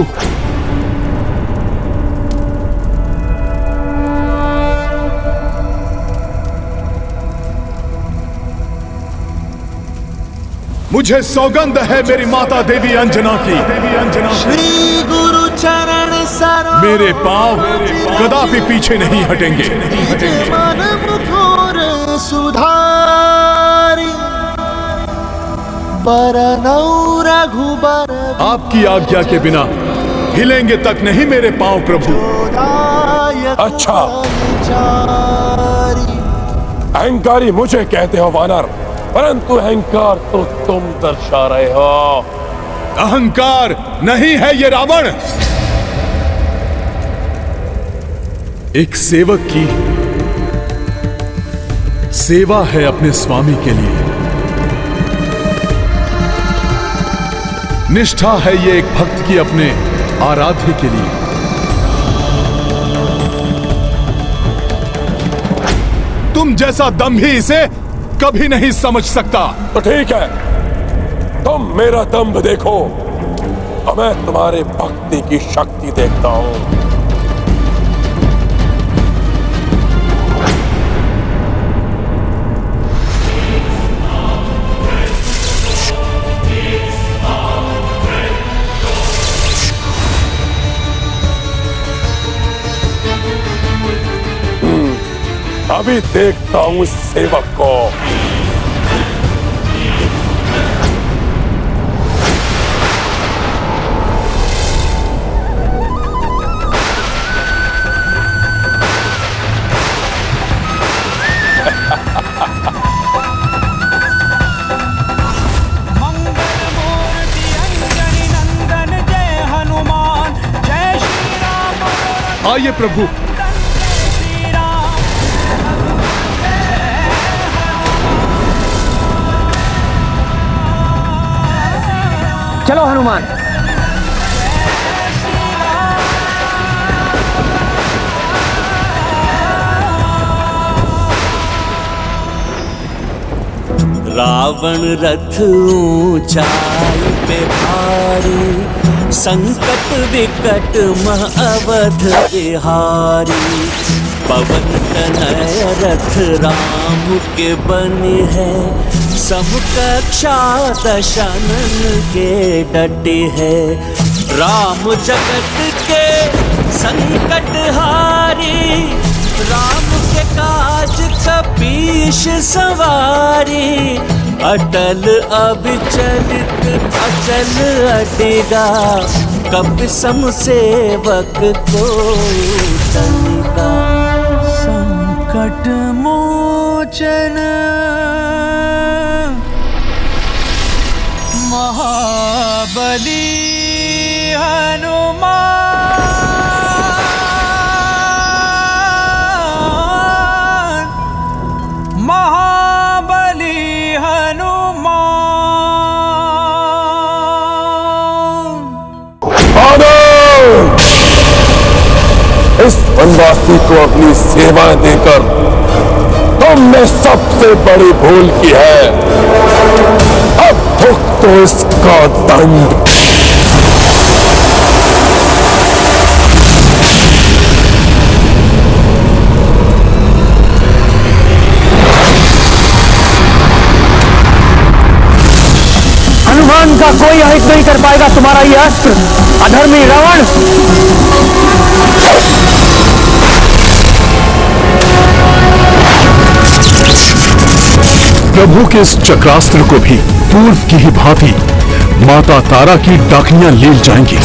मुझे सौगंध है मेरी माता देवी अंजना की, श्री गुरु चरण सरोज मेरे पांव कदापि पीछे नहीं हटेंगे। मन मुखर सुधारी बरनौ रघुबर। आपकी आज्ञा के बिना हिलेंगे तक नहीं मेरे पांव प्रभु। अच्छा, अहंकारी मुझे कहते हो वानर, परंतु अहंकार तो तुम दर्शा रहे हो। अहंकार नहीं है ये रावण, एक सेवक की सेवा है अपने स्वामी के लिए। निष्ठा है ये एक भक्त की अपने आराध्य के लिए। तुम जैसा दंभी इसे कभी नहीं समझ सकता। तो ठीक है, तुम मेरा दंभ देखो और मैं तुम्हारे भक्ति की शक्ति देखता हूं। अभी देखता हूं इस सेवक को। आइए प्रभु। चलो हनुमान। रावण रथ ऊंचाई पे भारी, संकट विकट मह अवध बिहारी। पवन तनय रथ राम के बने है, समकक्षा दशनन के डटे है। राम जगत के संकट हारी, राम के काज कपीश सवारी। अटल अविचलित अचल अटेगा, कप सम सेवक को तनिका। संकट मोचन महाबली हनुमान। महाबली हनुमान। इस वनवासी को अपनी सेवा देकर तुमने सबसे बड़ी भूल की है। अब भुगतो तो इसका दंड। हनुमान का कोई अहित नहीं कर पाएगा तुम्हारा ये अस्त्र, अधर्मी रावण। प्रभु के इस चक्रास्त्र को भी पूर्व की ही भांति माता तारा की डाकनियां ले जाएंगी।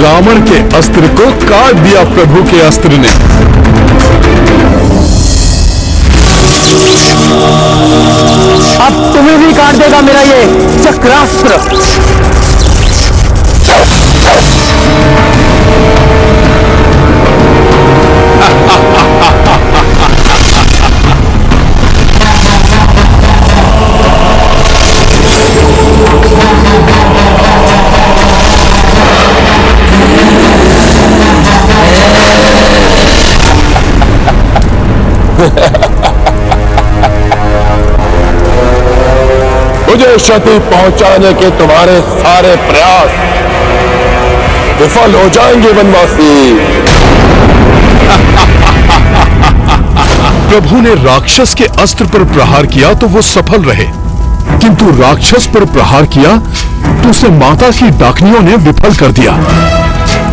रावण के अस्त्र को काट दिया प्रभु के अस्त्र ने। अब तुम्हें भी काट देगा मेरा ये चक्रास्त्र। मुझे क्षति पहुंचाने के तुम्हारे सारे प्रयास विफल हो जाएंगे वनवासी। प्रभु ने राक्षस के अस्त्र पर प्रहार किया तो वो सफल रहे, किंतु राक्षस पर प्रहार किया तो उसे माता की डाकनियों ने विफल कर दिया।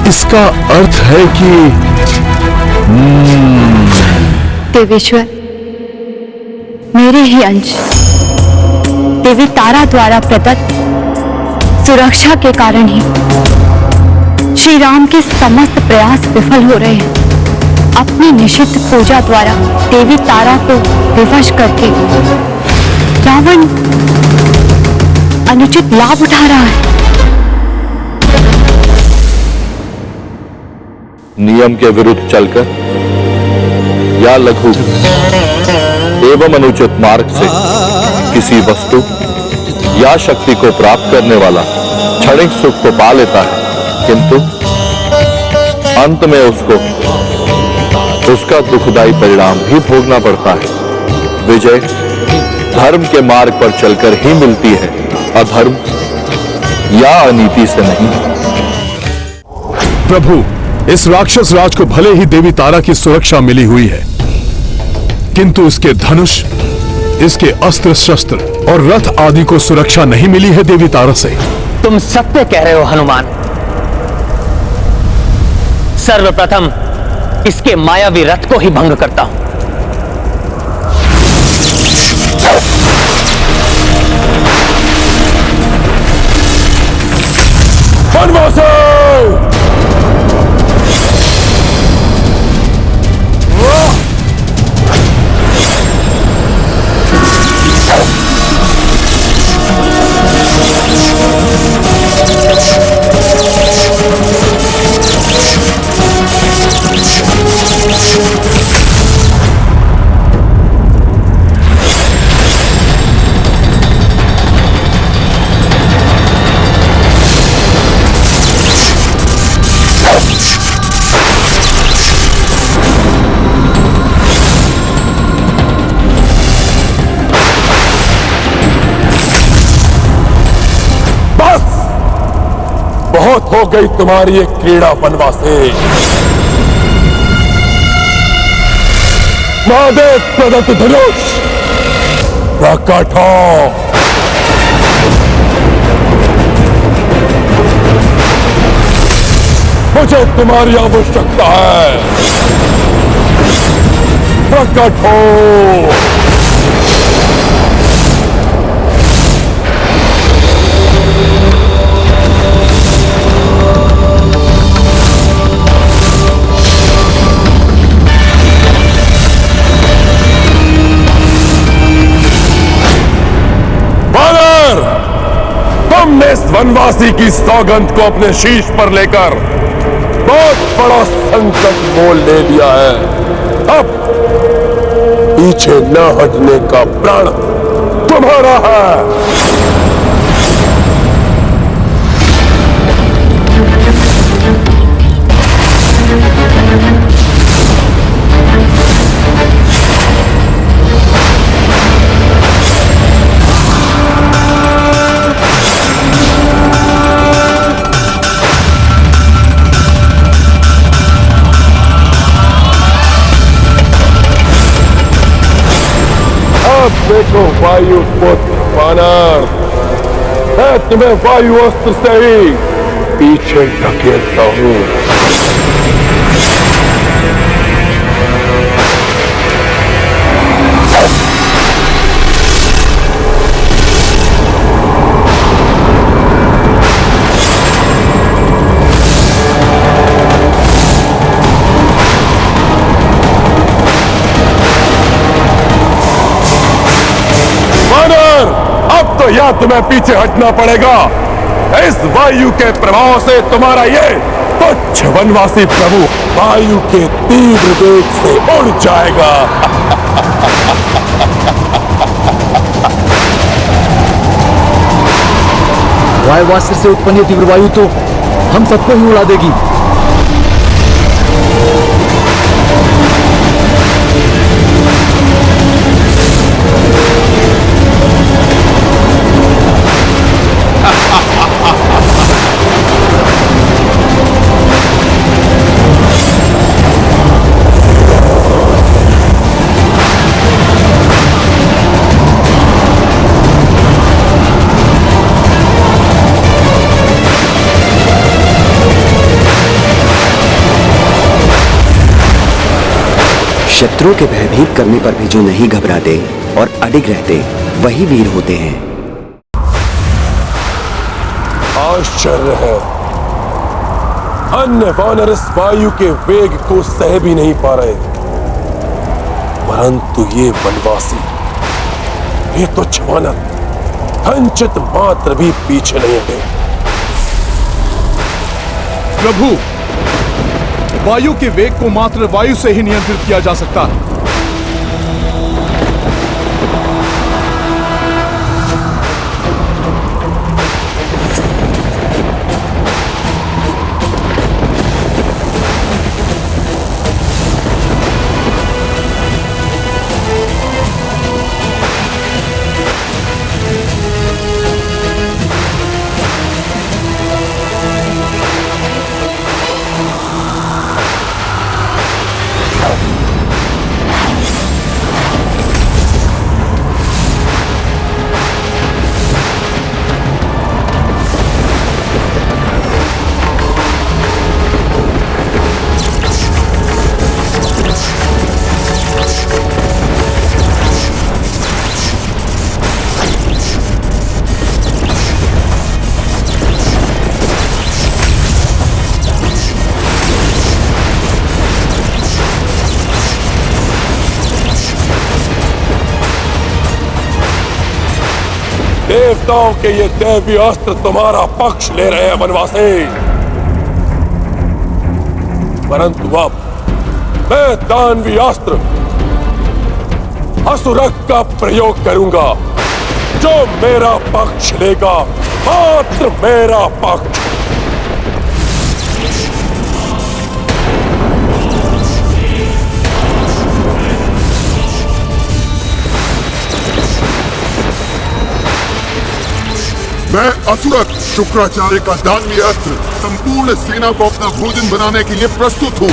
इसका अर्थ है कि देवेश्वर, मेरे ही अंश देवी तारा द्वारा प्रदत्त सुरक्षा के कारण ही श्री राम के समस्त प्रयास विफल हो रहे हैं। अपनी निषिद्ध पूजा द्वारा देवी तारा को विवश करके रावण अनुचित लाभ उठा रहा है। नियम के विरुद्ध चलकर या लघु एवं अनुचित मार्ग से किसी वस्तु या शक्ति को प्राप्त करने वाला क्षणिक सुख को पा लेता है, किंतु अंत में उसका दुखदायी परिणाम भी भोगना पड़ता है। विजय धर्म के मार्ग पर चलकर ही मिलती है, अधर्म या अनीति से नहीं। प्रभु, इस राक्षस राज को भले ही देवी तारा की सुरक्षा मिली हुई है, किंतु इसके धनुष, इसके अस्त्र शस्त्र और रथ आदि को सुरक्षा नहीं मिली है देवी तारा से। तुम सत्य कह रहे हो हनुमान। सर्वप्रथम इसके मायावी रथ को ही भंग करता हूं। बहुत हो गई तुम्हारी ये क्रीड़ा वनवासी। महादेव प्रदत्त धनुष प्रकट हो। मुझे तुम्हारी आवश्यकता है, प्रकट हो। तुमने इस वनवासी की सौगंध को अपने शीश पर लेकर बहुत बड़ा संकट मोल ले लिया है। अब पीछे न हटने का प्रण तुम्हारा है। वानर, मैं तुम्हें वायु अस्त्र से ही पीछे धकेलता हूं। अब तो या तुम्हें पीछे हटना पड़ेगा। इस वायु के प्रभाव से तुम्हारा ये तुच्छ वनवासी प्रभु वायु के तीव्र वेग से उड़ जाएगा। वायुवास्त्र से उत्पन्न तीव्र वायु तो हम सबको ही उड़ा देगी। शत्रु के भयभीत करने पर भी जो नहीं घबराते और अडिग रहते वही वीर होते हैं। आश्चर्य है, अन्य वानर इस वायु के वेग को सह भी नहीं पा रहे, परंतु ये वनवासी, ये तुच्छ वानर कंचित मात्र भी पीछे नहीं हटे। प्रभु, वायु के वेग को मात्र वायु से ही नियंत्रित किया जा सकता है। देवताओं के ये दैवी अस्त्र तुम्हारा पक्ष ले रहे हैं वनवासी, परंतु अब मैं दानवी अस्त्र असुरक का प्रयोग करूंगा। जो मेरा पक्ष लेगा, मात्र मेरा पक्ष। मैं असुरक शुक्राचार्य का दानवीय अस्त्र संपूर्ण सेना को अपना भोजन बनाने के लिए प्रस्तुत हूँ।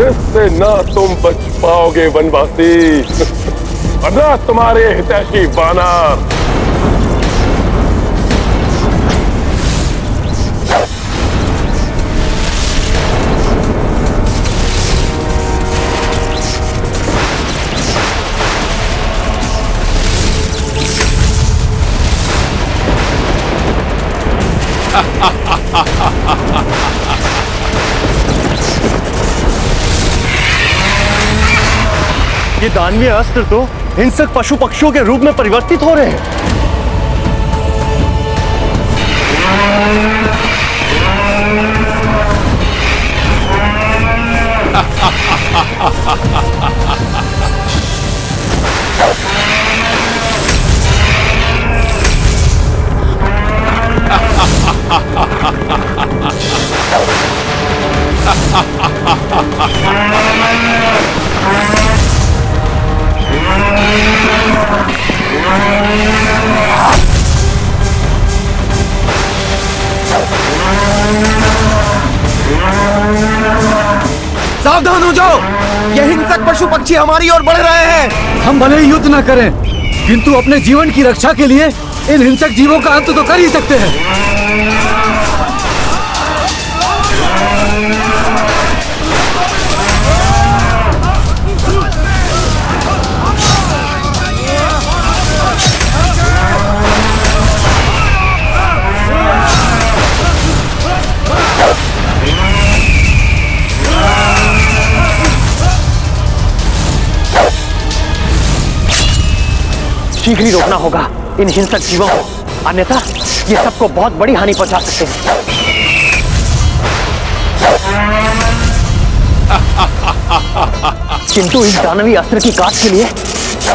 इससे ना तुम बच पाओगे वनवासी, और ना तुम्हारे हितैषी वानर। ये दानवीय अस्त्र तो हिंसक पशु पक्षियों के रूप में परिवर्तित हो रहे हैं। सावधान हो जाओ, ये हिंसक पशु पक्षी हमारी ओर बढ़ रहे हैं। हम भले ही युद्ध न करें, किंतु अपने जीवन की रक्षा के लिए इन हिंसक जीवों का अंत तो कर ही सकते हैं। शीघ्र ही रोकना होगा इन हिंसक जीवों को, अन्यथा ये सबको बहुत बड़ी हानि पहुंचा सकते हैं। किंतु इस दानवी अस्त्र की काट के लिए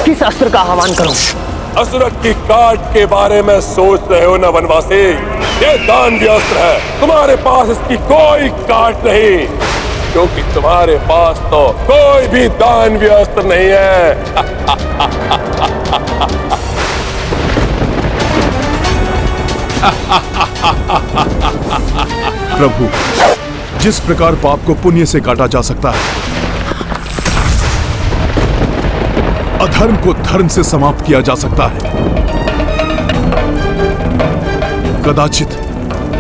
किस अस्त्र का आह्वान करूं? असुर की काट के बारे में सोच रहे हो ना वनवासी? ये दानवी अस्त्र है, तुम्हारे पास इसकी कोई काट नहीं, क्योंकि तुम्हारे पास तो कोई भी दानवी अस्त्र नहीं है। प्रभु, जिस प्रकार पाप को पुण्य से काटा जा सकता है, अधर्म को धर्म से समाप्त किया जा सकता है, कदाचित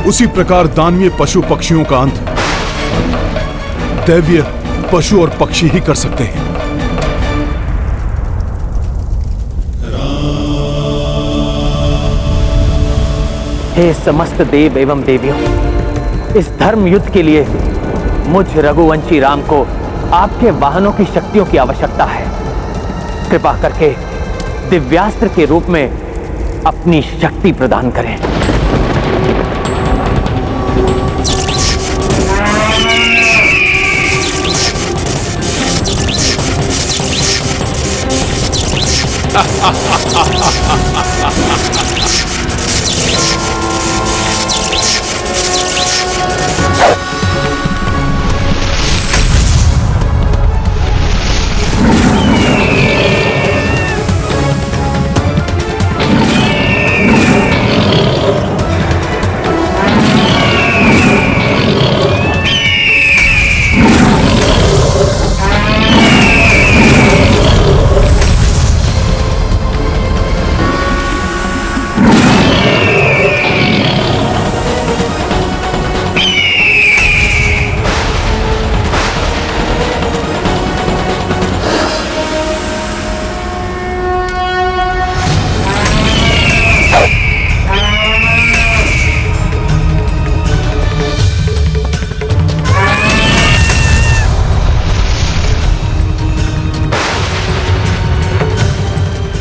उसी प्रकार दानवीय पशु पक्षियों का अंत दैवीय पशु और पक्षी ही कर सकते हैं। हे समस्त देव एवं देवियों, इस धर्म युद्ध के लिए मुझ रघुवंशी राम को आपके वाहनों की शक्तियों की आवश्यकता है। कृपा करके दिव्यास्त्र के रूप में अपनी शक्ति प्रदान करें।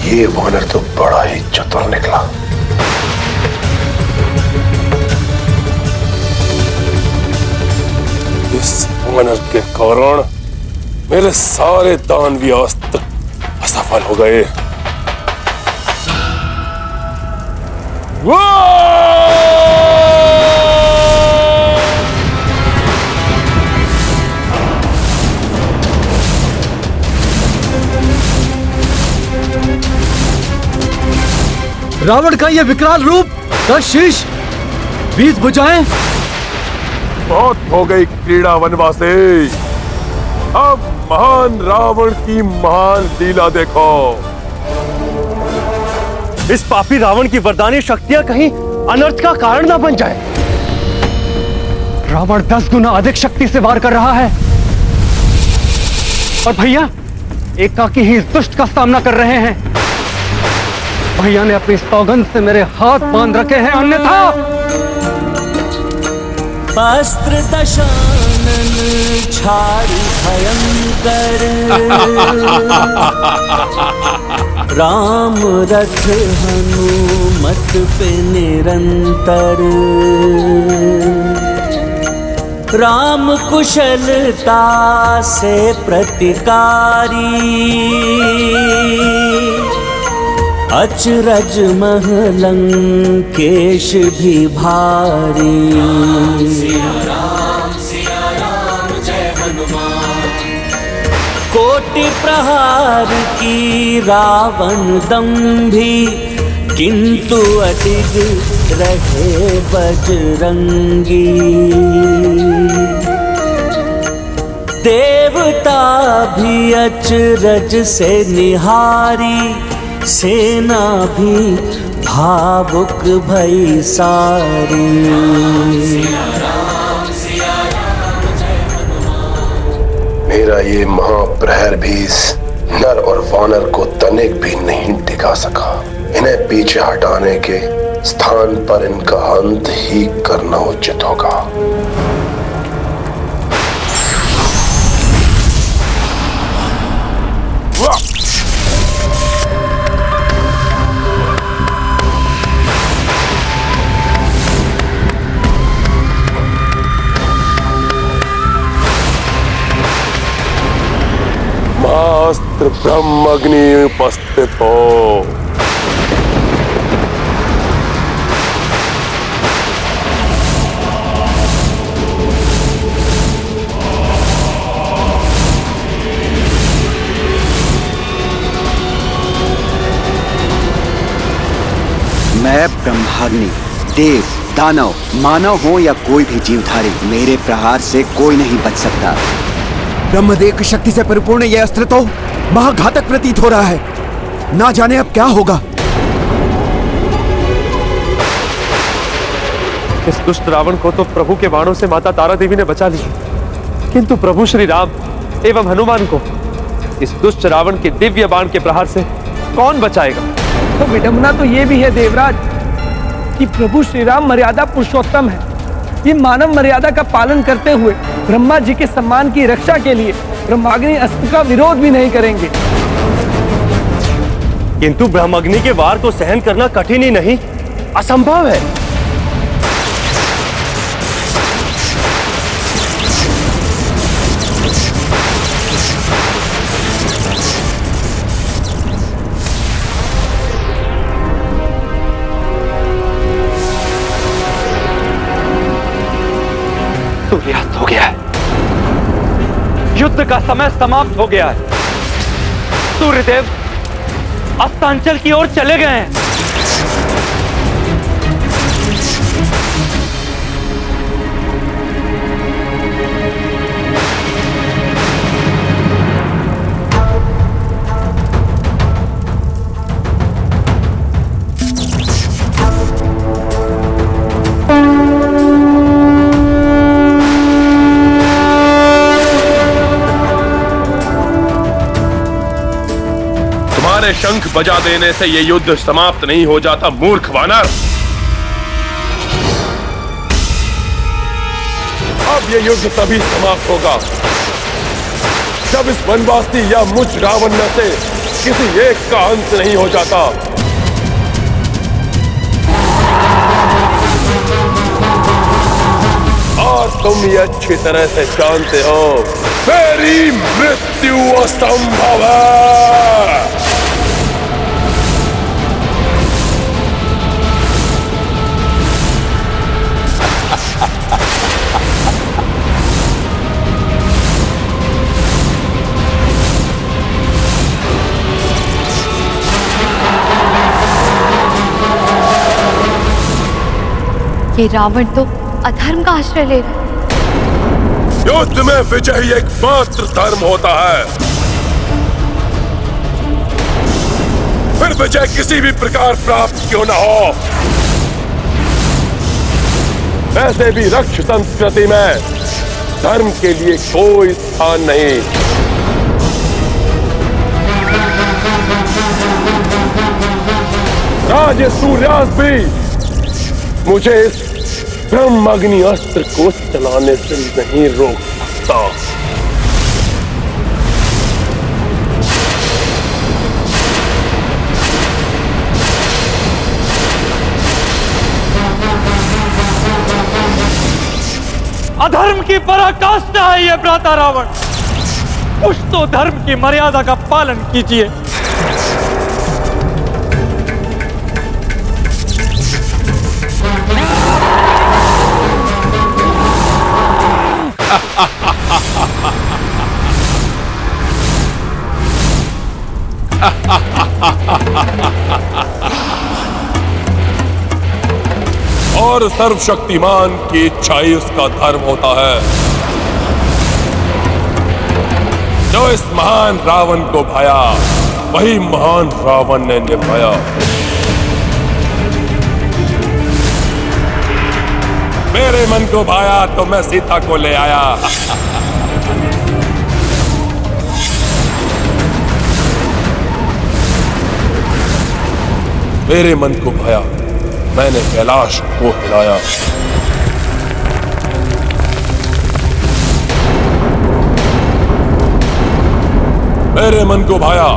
ये वानर तो बड़ा ही चतुर निकला। इस वानर के कारण मेरे सारे दानवीय अस्त्र असफल हो गए। रावण का यह विकराल रूप, 10 शीश, 20 भुजाएं। बहुत हो गई क्रीड़ा वनवासी, अब महान रावण की महान लीला देखो। इस पापी रावण की वरदानी शक्तियां कहीं अनर्थ का कारण न बन जाए। रावण 10 गुना अधिक शक्ति से वार कर रहा है और भैया एकाकी ही इस दुष्ट का सामना कर रहे हैं। भैया ने अपनी सौगंध से मेरे हाथ बांध रखे हैं, अन्यथा अस्त्र दशानन छाड़ी भयंकर, राम रथ हनुमत पे निरंतर, राम कुशलता से प्रतिकारी, अचरज महलंकेश भी भारी। सिया राम जय हनुमान। कोटि प्रहार की रावण दंभी, किंतु अडिग रहे बजरंगी। देवता भी अचरज से निहारी, सेना भी भावुक भई सारी। मेरा ये महाप्रहर भी इस नर और वानर को तनिक भी नहीं टिका सका। इन्हें पीछे हटाने के स्थान पर इनका अंत ही करना उचित होगा। महाअस्त्र ब्रह्मग्नि उपस्थित हो। मैं ब्रह्माग्नि, देव, दानव, मानव हो या कोई भी जीवधारी, मेरे प्रहार से कोई नहीं बच सकता। ब्रह्मदेव की शक्ति से परिपूर्ण यह अस्त्र तो महाघातक प्रतीत हो रहा है। ना जाने अब क्या होगा। इस दुष्ट रावण को तो प्रभु के बाणों से माता तारा देवी ने बचा लिया, किंतु प्रभु श्री राम एवं हनुमान को इस दुष्ट रावण के दिव्य बाण के प्रहार से कौन बचाएगा? तो विडंबना तो ये भी है देवराज कि प्रभु श्री राम मर्यादा पुरुषोत्तम है। ये मानव मर्यादा का पालन करते हुए ब्रह्मा जी के सम्मान की रक्षा के लिए ब्रह्माग्नि अस्त्र का विरोध भी नहीं करेंगे। किंतु ब्रह्माग्नि के वार को सहन करना कठिन ही नहीं, असंभव है। सूर्यास्त हो गया है। युद्ध का समय समाप्त हो गया है। सूर्यदेव अस्तांचल की ओर चले गए हैं। शंख बजा देने से यह युद्ध समाप्त नहीं हो जाता, मूर्ख वानर। अब यह युद्ध तभी समाप्त होगा जब इस वनवासी या मुझ रावण में से किसी एक का अंत नहीं हो जाता। और तुम ये अच्छी तरह से जानते हो, मेरी मृत्यु असंभव है। ये रावण तो अधर्म का आश्रय ले रहा है। युद्ध में विजय एकमात्र धर्म होता है। फिर विजय किसी भी प्रकार प्राप्त क्यों न हो। वैसे भी रक्ष संस्कृति में धर्म के लिए कोई स्थान नहीं। राजे सूर्यास्त भी मुझे इस ब्रह्माग्नि अस्त्र को चलाने से नहीं रोक सकता। अधर्म की पराकाष्ठा है ये भ्राता रावण। कुछ तो धर्म की मर्यादा का पालन कीजिए। और सर्वशक्तिमान की इच्छा ही उसका धर्म होता है। जो इस महान रावण को भाया वही महान रावण ने निभाया। मेरे मन को भाया तो मैं सीता को ले आया। मेरे मन को भाया, मैंने कैलाश को हिलाया। मेरे मन को भाया,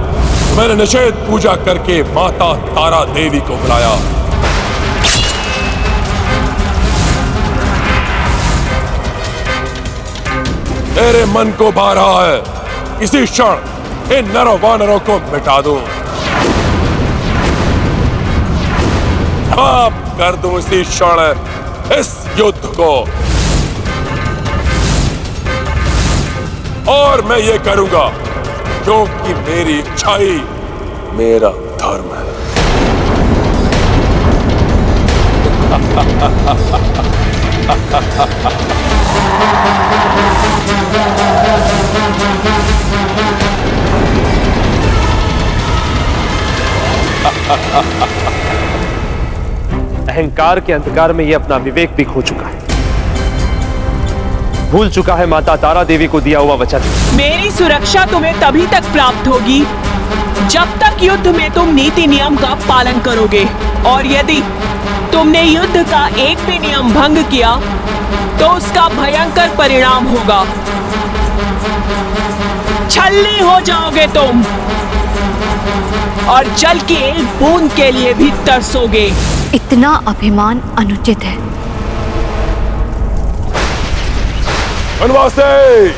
मैंने निषेध पूजा करके माता तारा देवी को बुलाया। मेरे मन को भा रहा है, इसी क्षण इन नरों वानरों को मिटा दूं, समाप्त कर दूं इसी क्षण इस युद्ध को। और मैं ये करूंगा क्योंकि मेरी इच्छा ही मेरा धर्म है। अहंकार के अंधकार में ये अपना विवेक भी खो चुका है, भूल चुका है माता तारा देवी को दिया हुआ वचन। मेरी सुरक्षा तुम्हें तभी तक प्राप्त होगी जब तक युद्ध में तुम नीति नियम का पालन करोगे, और यदि तुमने युद्ध का एक भी नियम भंग किया तो उसका भयंकर परिणाम होगा। छल्ली हो जाओगे तुम और जल की एक बूंद के लिए भी तरसोगे। इतना अभिमान अनुचित है। वनवासी,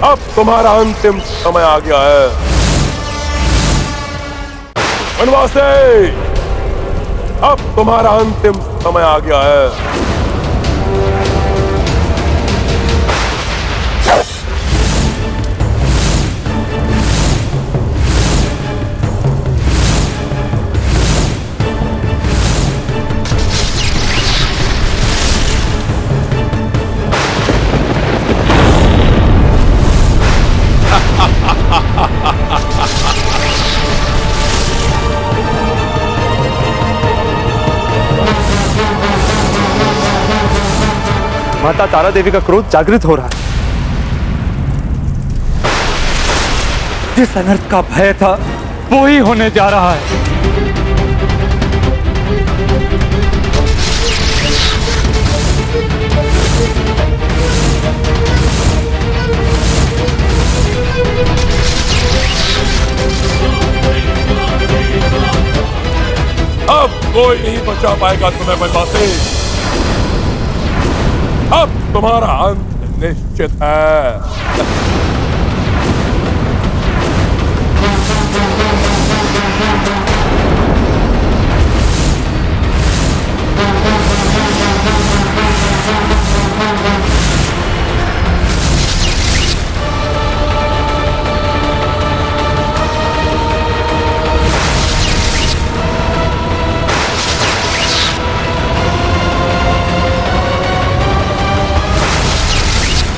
अब तुम्हारा अंतिम समय आ गया है। वनवासी, अब तुम्हारा अंतिम समय आ गया है। माता तारा देवी का क्रोध जागृत हो रहा है। जिस अनर्थ का भय था वो ही होने जा रहा है। अब कोई नहीं बचा पाएगा तुम्हें वनवासी। अब तुम्हारा अंत निश्चित है।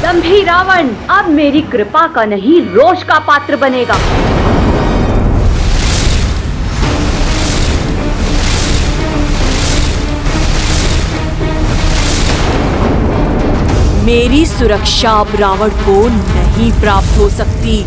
दंभी रावण अब मेरी कृपा का नहीं रोष का पात्र बनेगा। मेरी सुरक्षा अब रावण को नहीं प्राप्त हो सकती।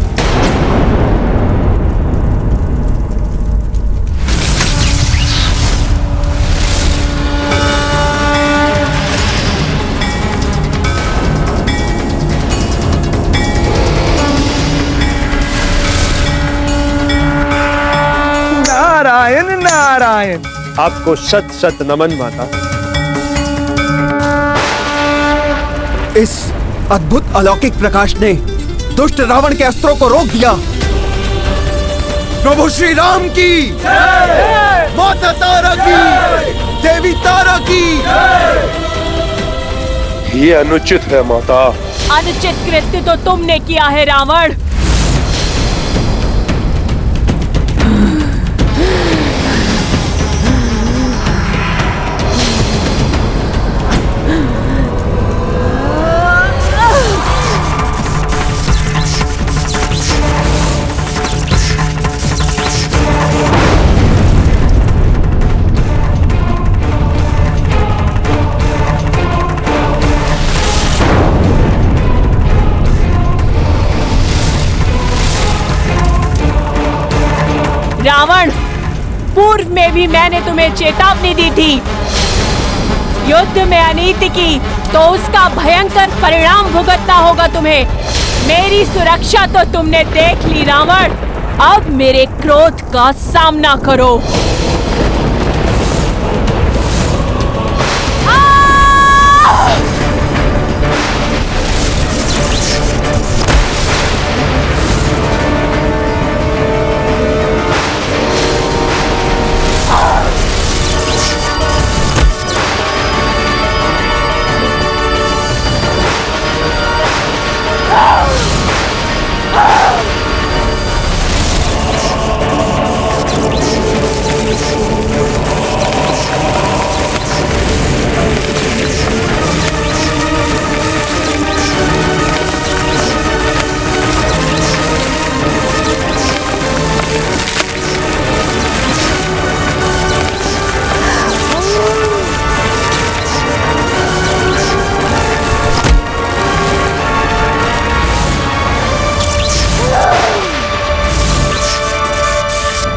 नारायण नारायण, आपको शत शत नमन माता। इस अद्भुत अलौकिक प्रकाश ने दुष्ट रावण के अस्त्रों को रोक दिया। प्रभु श्री राम की जय, माता तारा की, देवी तारा की। ये अनुचित है माता। अनुचित कृत्य तो तुमने किया है रावण। में भी मैंने तुम्हें चेतावनी दी थी। युद्ध में अनीति की तो उसका भयंकर परिणाम भुगतना होगा तुम्हें। मेरी सुरक्षा तो तुमने देख ली रावण, अब मेरे क्रोध का सामना करो।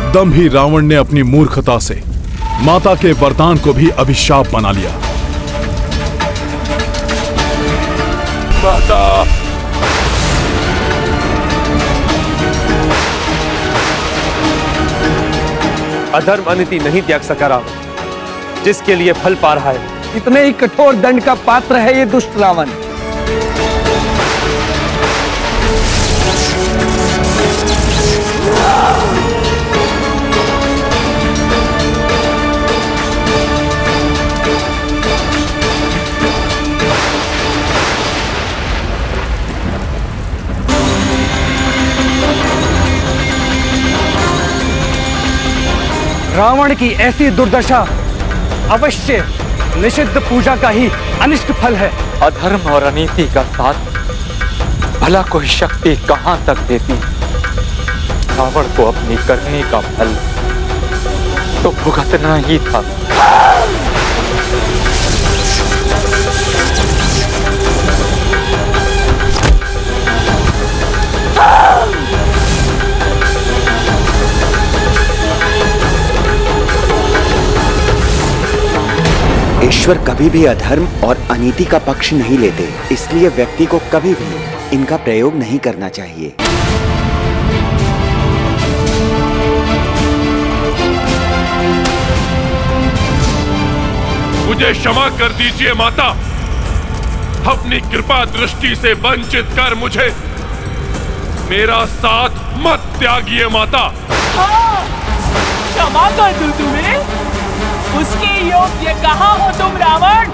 दंभी रावण ने अपनी मूर्खता से माता के वरदान को भी अभिशाप बना लिया। माता, अधर्म अनिति नहीं त्याग सका रावण, जिसके लिए फल पा रहा है। इतने ही कठोर दंड का पात्र है ये दुष्ट रावण। रावण की ऐसी दुर्दशा अवश्य निषिद्ध पूजा का ही अनिष्ट फल है। अधर्म और अनीति का साथ भला कोई शक्ति कहां तक देती। रावण को अपनी करनी का फल तो भुगतना ही था। ईश्वर कभी भी अधर्म और अनीति का पक्ष नहीं लेते, इसलिए व्यक्ति को कभी भी इनका प्रयोग नहीं करना चाहिए। मुझे क्षमा कर दीजिए माता, अपनी कृपा दृष्टि से वंचित कर मुझे मेरा साथ मत त्यागिए माता। क्षमा कर दूं तुम्हें? उसके योग्य कहाँ हो तुम रावण?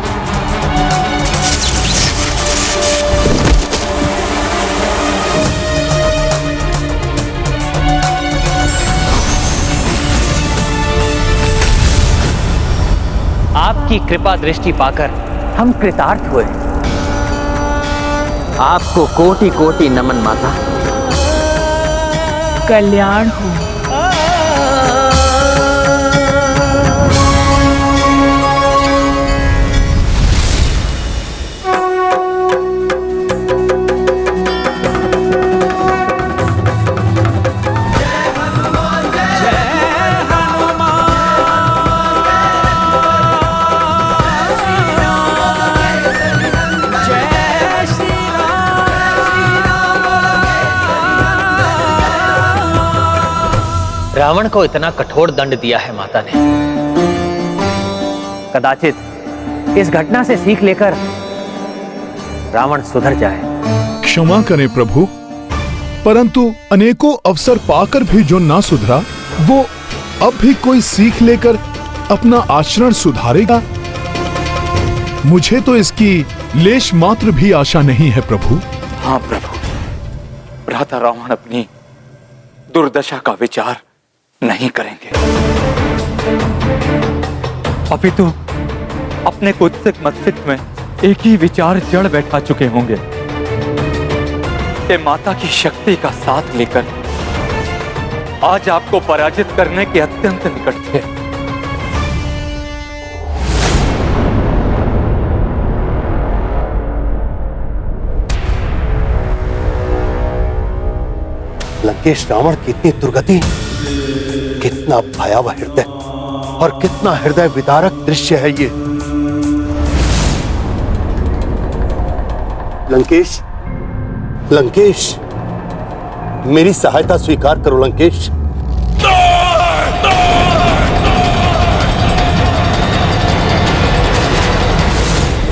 आपकी कृपा दृष्टि पाकर हम कृतार्थ हुए। आपको कोटि कोटि नमन माता। कल्याण हो। रावण को इतना कठोर दंड दिया है माता ने। कदाचित इस घटना से सीख लेकर रावण सुधर जाए। क्षमा करें प्रभु, परंतु अनेकों अवसर पाकर भी जो ना सुधरा, वो अब भी कोई सीख लेकर अपना आचरण सुधारेगा? मुझे तो इसकी लेश मात्र भी आशा नहीं है प्रभु। हाँ प्रभु, भ्राता रावण अपनी दुर्दशा का विचार नहीं करेंगे। अपितु अपने कुत्सित मस्तिष्क में एक ही विचार जड़ बैठा चुके होंगे कि माता की शक्ति का साथ लेकर आज आपको पराजित करने के अत्यंत निकट थे। लंकेश रावण की इतनी दुर्गति, कितना भयावह हृदय। और कितना हृदय विदारक दृश्य है ये। लंकेश, लंकेश, मेरी सहायता स्वीकार करो लंकेश।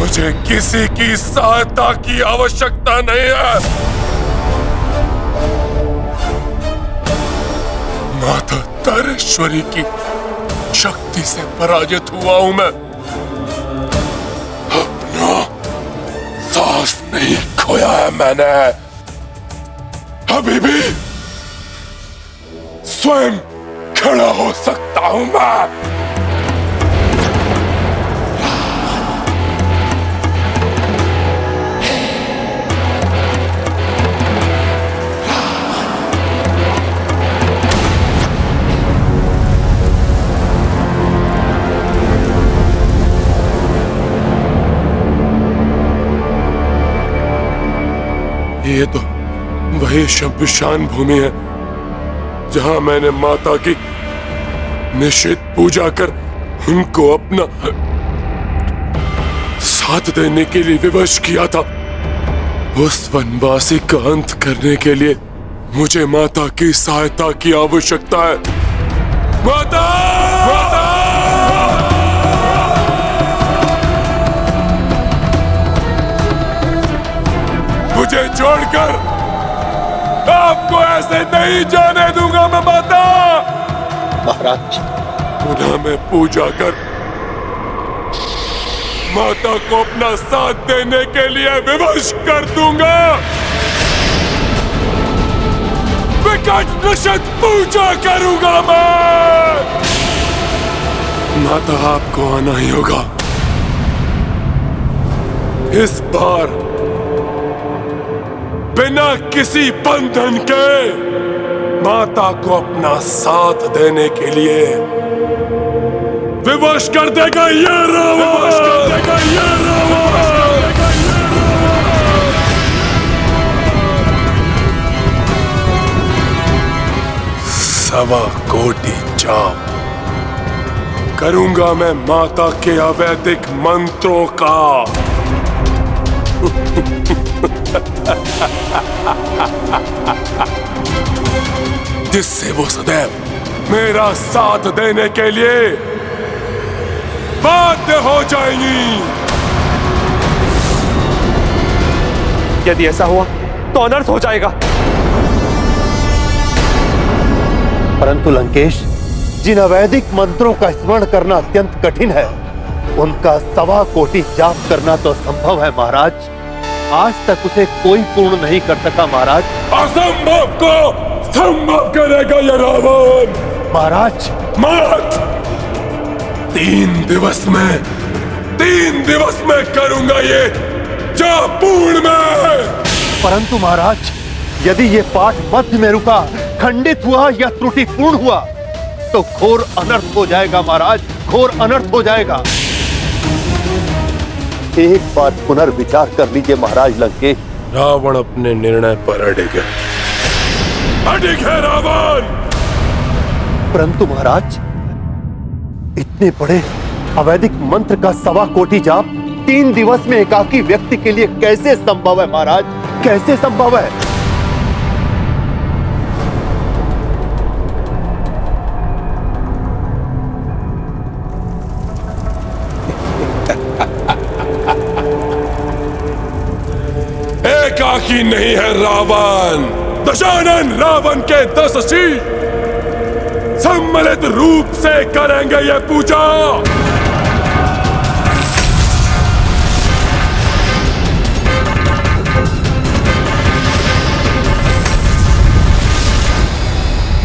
मुझे किसी की सहायता की आवश्यकता नहीं है। माता तारेश्वरी की शक्ति से पराजित हुआ हूं मैं। अपना सांस नहीं खोया है मैंने। अभी भी स्वयं खड़ा हो सकता हूं मैं। ये तो वही शमशान भूमि है जहां मैंने माता की निश्चित पूजा कर उनको अपना साथ देने के लिए विवश किया था। उस वनवासी का अंत करने के लिए मुझे माता की सहायता की आवश्यकता है। माता! माता! मुझे छोड़कर आपको ऐसे नहीं जाने दूंगा मैं माता। महाराज, पुनः मैं पूजा कर माता को अपना साथ देने के लिए विवश कर दूंगा। विकट निषद पूजा करूंगा मैं। माता, आपको आना ही होगा। इस बार बिना किसी बंधन के माता को अपना साथ देने के लिए विवश कर देगा ये रावण। सवा कोटि जाप करूंगा मैं माता के अवैधिक मंत्रों का। जिससे वो सदैव मेरा साथ देने के लिए बाध्य हो जाएंगी। यदि ऐसा हुआ तो अनर्थ हो जाएगा। परंतु लंकेश, जिन अवैधिक मंत्रों का स्मरण करना अत्यंत कठिन है, उनका 1.25 कोटि जाप करना तो संभव है महाराज। आज तक उसे कोई पूर्ण नहीं कर सका महाराज। असंभव को संभव करेगा ये रावण। महाराज मत! 3 दिवस में करूंगा ये जाप पूर्ण में। परंतु महाराज, यदि ये पाठ मध्य में रुका, खंडित हुआ या त्रुटिपूर्ण हुआ तो घोर अनर्थ हो जाएगा महाराज, घोर अनर्थ हो जाएगा। एक बार पुनर्विचार कर लीजिए महाराज लंकेश। रावण अपने निर्णय पर अड़िग है। अड़िग है रावण। परंतु महाराज, इतने बड़े अवैधिक मंत्र का 1.25 कोटि जाप 3 दिवस में एकाकी व्यक्ति के लिए कैसे संभव है महाराज, कैसे संभव है? एकाकी नहीं है रावण। दशानन रावण के 10 शीश सम्मिलित रूप से करेंगे ये पूजा।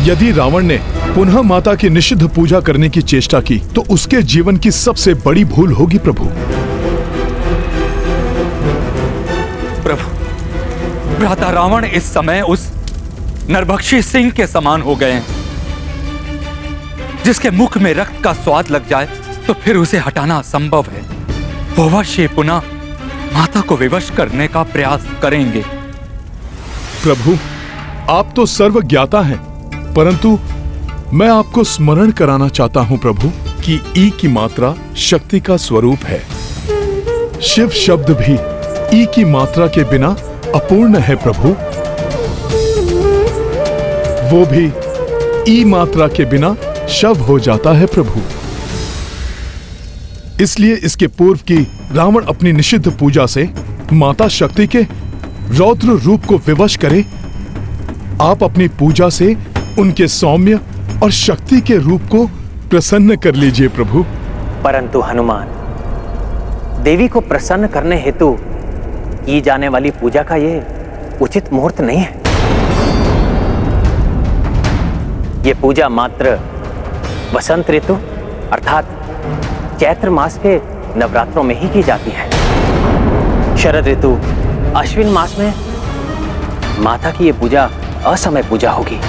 यदि रावण ने पुनः माता की निषिद्ध पूजा करने की चेष्टा की तो उसके जीवन की सबसे बड़ी भूल होगी प्रभु। प्रभु, भ्राता रावण इस समय उस नरभक्षी सिंह के समान हो गए हैं, जिसके मुख में रक्त का स्वाद लग जाए तो फिर उसे हटाना असंभव है। वो अवश्य पुनः माता को विवश करने का प्रयास करेंगे। प्रभु, आप तो सर्वज्ञाता हैं, परंतु मैं आपको स्मरण कराना चाहता हूं प्रभु क्योंकि ई की मात्रा शक्ति का स्वरूप है। शिव शब्द भी ई की मात्रा के बिना अपूर्ण है प्रभु। वो भी ई मात्रा के बिना शव हो जाता है प्रभु। इसलिए इसके पूर्व की रावण अपनी निषिद्ध पूजा से माता शक्ति के रौद्र रूप को विवश करे, आप अपनी पूजा से उनके सौम्य और शक्ति के रूप को प्रसन्न कर लीजिए प्रभु। परंतु हनुमान, देवी को प्रसन्न करने हेतु की जाने वाली पूजा का ये उचित मुहूर्त नहीं है। ये पूजा मात्र वसंत ऋतु अर्थात चैत्र मास के नवरात्रों में ही की जाती है। शरद ऋतु अश्विन मास में माता की ये पूजा असमय पूजा होगी।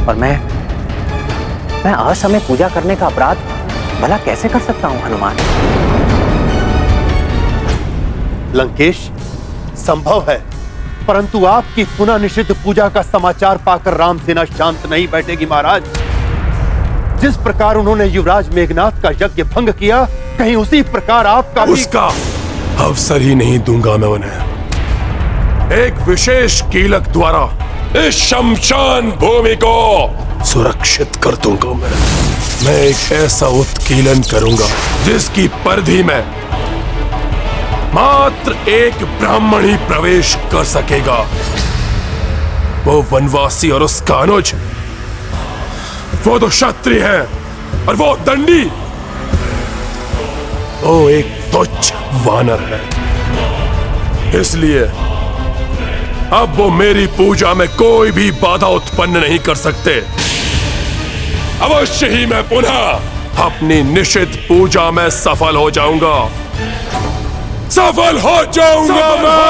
और मैं असमय पूजा करने का अपराध भला कैसे कर सकता हूं हनुमान? लंकेश, संभव है, परंतु आपकी पुनः निषिद्ध पूजा का समाचार पाकर रामसेना शांत नहीं बैठेगी महाराज। जिस प्रकार उन्होंने युवराज मेघनाथ का यज्ञ भंग किया, कहीं उसी प्रकार आपका भी... उसका अवसर ही नहीं दूंगा मैं उन्हें। एक विशेष कीलक द्वारा इस शमशान भूमि को सुरक्षित कर दूंगा मैं एक ऐसा उत्कीलन करूंगा जिसकी परिधि में मात्र एक ब्राह्मण ही प्रवेश कर सकेगा। वो वनवासी और उसका अनुज, वो तो क्षत्रिय है और वो दंडी, वो एक तुच्छ वानर है। इसलिए अब वो मेरी पूजा में कोई भी बाधा उत्पन्न नहीं कर सकते। अवश्य ही मैं पुनः अपनी निषिद्ध पूजा में सफल हो जाऊंगा। सफल हो जाऊंगा मैं।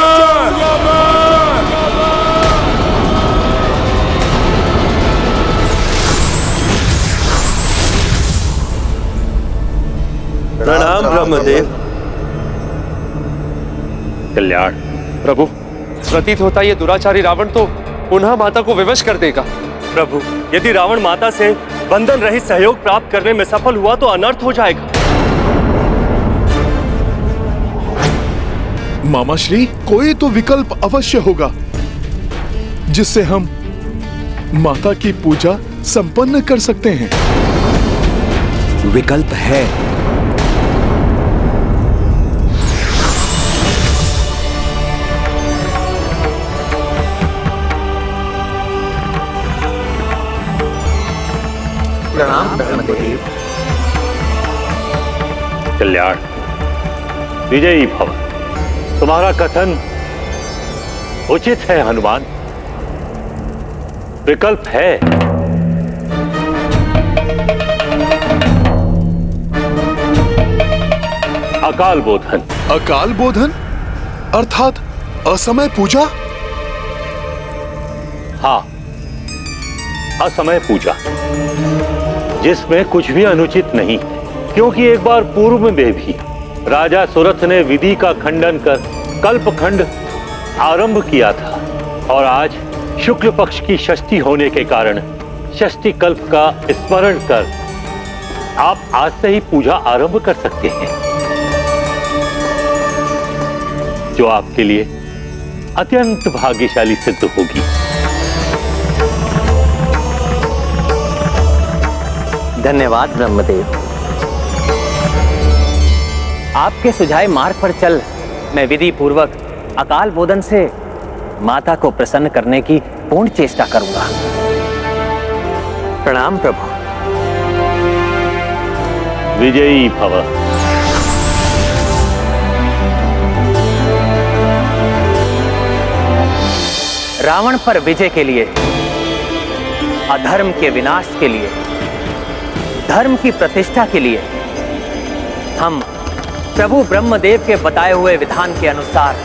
प्रणाम ब्रह्मदेव। कल्याण प्रभु, प्रतीत होता ये दुराचारी रावण तो पुनः माता को विवश कर देगा। प्रभु, यदि रावण माता से बंधन रहित सहयोग प्राप्त करने में सफल हुआ तो अनर्थ हो जाएगा। मामा श्री, कोई तो विकल्प अवश्य होगा जिससे हम माता की पूजा संपन्न कर सकते हैं। विकल्प है। प्रणाम ब्रह्मदेव। कल्याण, विजयी भव। तुम्हारा कथन उचित है हनुमान। विकल्प है। अकाल बोधन। अकाल बोधन अर्थात असमय पूजा? हाँ, असमय पूजा, जिसमें कुछ भी अनुचित नहीं, क्योंकि एक बार पूर्व में भी राजा सुरथ ने विधि का खंडन कर कल्पखंड आरंभ किया था और आज शुक्ल पक्ष की षष्ठी होने के कारण षष्ठी कल्प का स्मरण कर आप आज से ही पूजा आरंभ कर सकते हैं, जो आपके लिए अत्यंत भाग्यशाली सिद्ध होगी। धन्यवाद ब्रह्मदेव। आपके सुझाए मार्ग पर चल मैं विधि पूर्वक अकाल बोधन से माता को प्रसन्न करने की पूर्ण चेष्टा करूंगा। प्रणाम प्रभु। विजयी भव। रावण पर विजय के लिए, अधर्म के विनाश के लिए, धर्म की प्रतिष्ठा के लिए हम प्रभु ब्रह्मदेव के बताए हुए विधान के अनुसार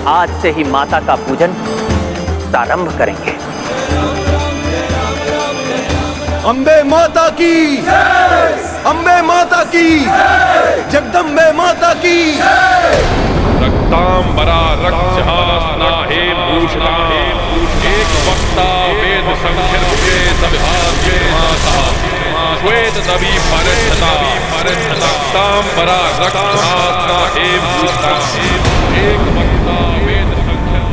आज से ही माता का पूजन प्रारंभ करेंगे। अम्बे माता की, अम्बे माता की, जगदम्बे माता की। रक्तांबरा रक्षास्नाहे भूषणाहे एक वक्ता वेद संख्य सविभाग्य माता श्वेत नबी परंतता रक्तांबरा रक्तहासना एव भूषणा एक वक्ता वेद संख्य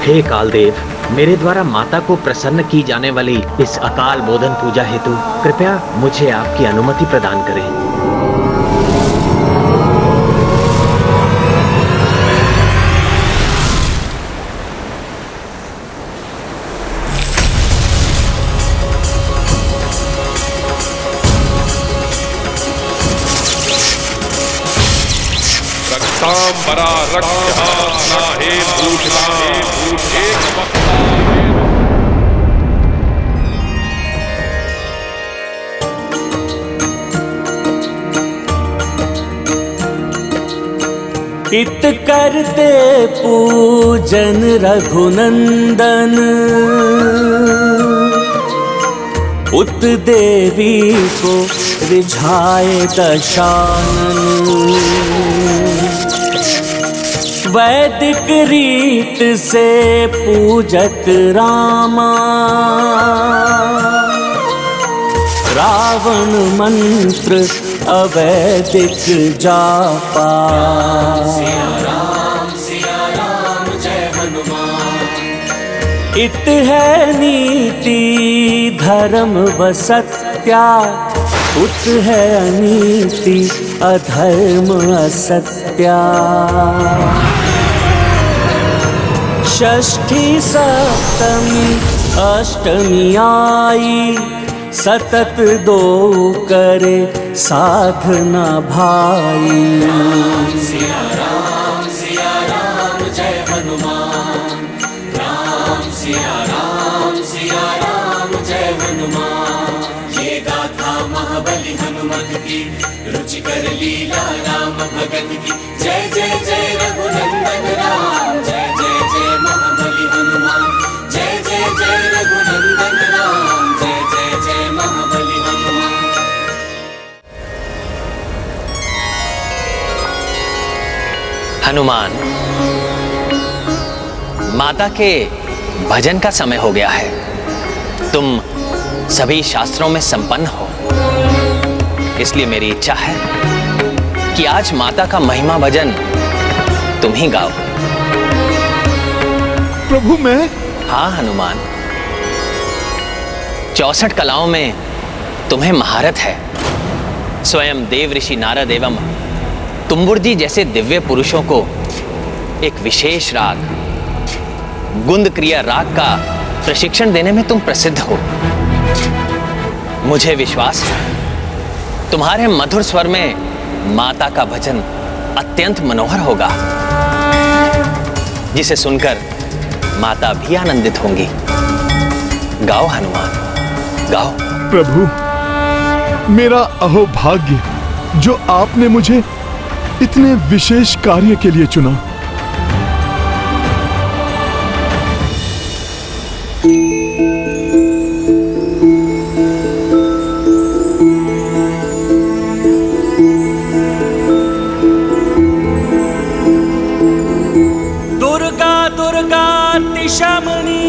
हे कालदेव, मेरे द्वारा माता को प्रसन्न की जाने वाली इस अकाल बोधन पूजा हेतु कृपया मुझे आपकी अनुमति प्रदान करें। रक्तांबरा रक्तहासना एव भूषणा एक वक्ता इत करते पूजन रघुनंदन उत देवी को रिझाए दशानन। वैदिक रीत से पूजत रामा रावण मंत्र अवैदिक जापा। सिया राम जय हनुमान। इत है नीति धर्म व सत्या उत है अनीति अधर्म असत्या। षष्ठी सप्तमी अष्टमी आई सतत दो करे साधना भाई। सिया राम जय हनुमान। राम सिया राम जय हनुमान। ये गाथा महाबली हनुमत की रुचिकर लीला राम भगत की। जय जय जय रघुनंदन राम जय जय जय महाबली हनुमान। जय जय जय रघुनंदन राम जय जय जय महाबली हनुमान। हनुमान, माता के भजन का समय हो गया है। तुम सभी शास्त्रों में संपन्न हो, इसलिए मेरी इच्छा है कि आज माता का महिमा भजन तुम ही गाओ। प्रभु मैं? हाँ हनुमान, 64 कलाओं में तुम्हें महारत है। स्वयं देव ऋषि नारद एवं तुम्बुर जैसे दिव्य पुरुषों को एक विशेष राग गुंद क्रिया राग का प्रशिक्षण देने में तुम प्रसिद्ध हो। मुझे विश्वास है तुम्हारे मधुर स्वर में माता का भजन अत्यंत मनोहर होगा, जिसे सुनकर माता भी आनंदित होंगी। गाओ हनुमान, गाओ। प्रभु, मेरा अहोभाग्य जो आपने मुझे इतने विशेष कार्य के लिए चुना। दुर्गा दुर्गा तिशमनी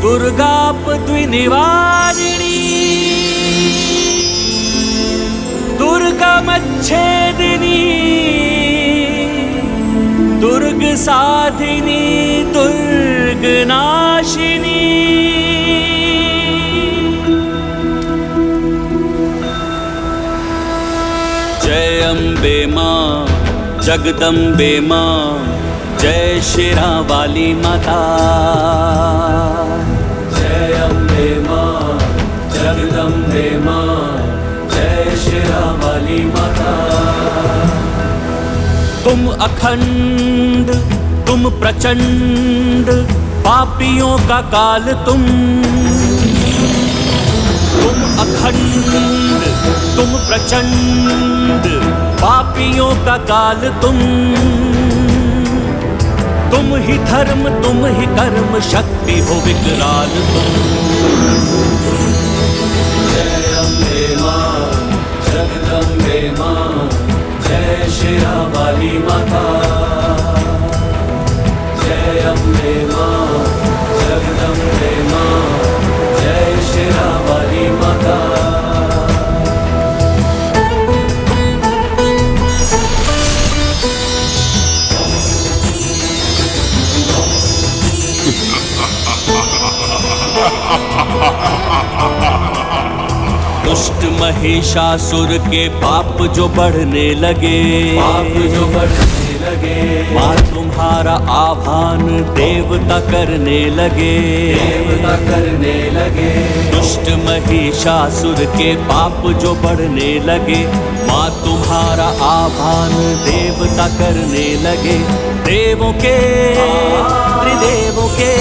दुर्गापद्विनिवारिणी दुर्गमच्छेदिनी दुर्ग साधिनी दुर्गनाशिनी। जय अम्बे मां जगदम्बे मां जय शिरा वाली माता। जय अम्बे मां जगदम्बे मां जय शिरा वाली माता। तुम अखंड तुम प्रचंड पापियों का काल तुम अखंड तुम प्रचंड पापियों का काल तुम ही धर्म तुम ही कर्म शक्ति हो विकराल तुम। जय अम्बे मां जगदम्बे मां जय शेरा वाली माता। जय अम्बे मां जगदम्बे मां जय शेरा वाली माता। दुष्ट महिषासुर के पाप जो बढ़ने लगे मां तुम्हारा आह्वान देवता करने लगे दुष्ट महिषासुर के पाप जो बढ़ने लगे मां तुम्हारा आह्वान देवता करने लगे। देवों के त्रिदेवों के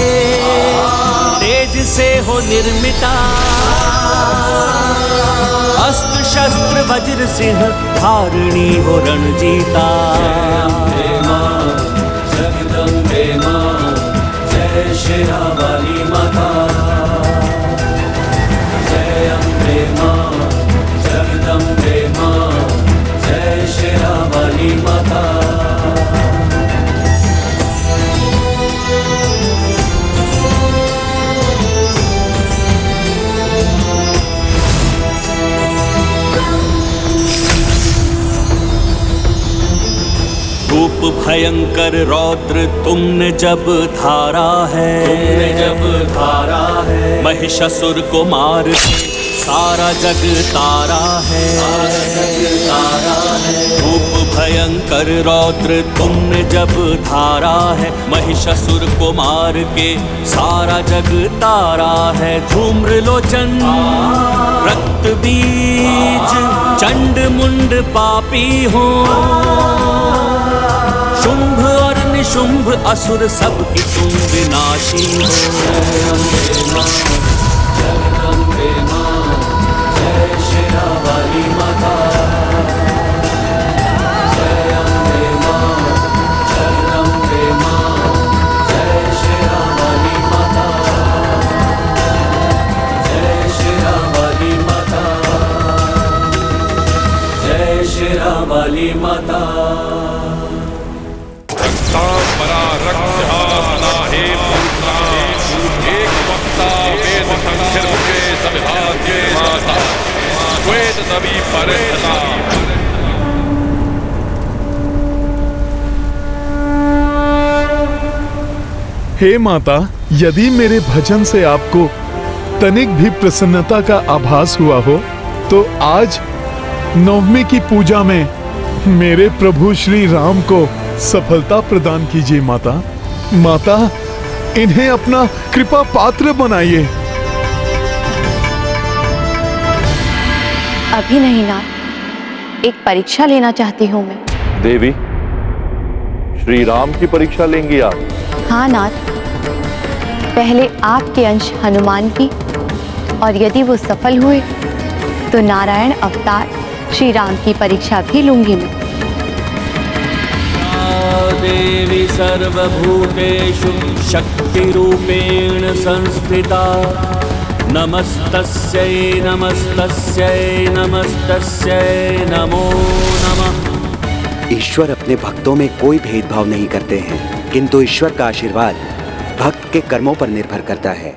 तेज से हो निर्मिता अस्त्र शस्त्र वज्र सिंह धारणी हो रणजीता। जय मां जगदम्बे मां जय शेरा वाली माता। जय अम्बे मां जगदम्बे मां जय शेरा वाली माता। रूप भयंकर रौद्र तुमने जब धारा है महिषासुर को मार सारा जग तारा है। रूप भयंकर रौद्र तुमने जब धारा है महिषासुर को मार के सारा जग तारा है। धूम्र लोचन रक्त बीज चंड मुंड पापी हो शुंभ और निशुंभ असुर सबकी तुम विनाशी हो। जगदम्बे मां जय शेरा वाली माता। जय अम्बे मां जगदम्बे मां जय शेरा वाली माता। जय शेरा वाली माता जय शेरा वाली माता। हे माता, यदि मेरे भजन से आपको तनिक भी प्रसन्नता का आभास हुआ हो तो आज नवमी की पूजा में मेरे प्रभु श्री राम को सफलता प्रदान कीजिए माता। माता, इन्हें अपना कृपा पात्र बनाइए। अभी नहीं नाथ, एक परीक्षा लेना चाहती हूँ मैं। देवी, श्री राम की परीक्षा लेंगी आप? हाँ नाथ, पहले आपके अंश हनुमान की और यदि वो सफल हुए तो नारायण अवतार श्री राम की परीक्षा भी लूंगी मैं। देवी सर्वभूतेषु शक्तिरूपेण संस्थिता नमस्तस्यै नमस्तस्यै नमस्तस्यै नमो नमः। ईश्वर अपने भक्तों में कोई भेदभाव नहीं करते हैं, किंतु ईश्वर का आशीर्वाद भक्त के कर्मों पर निर्भर करता है।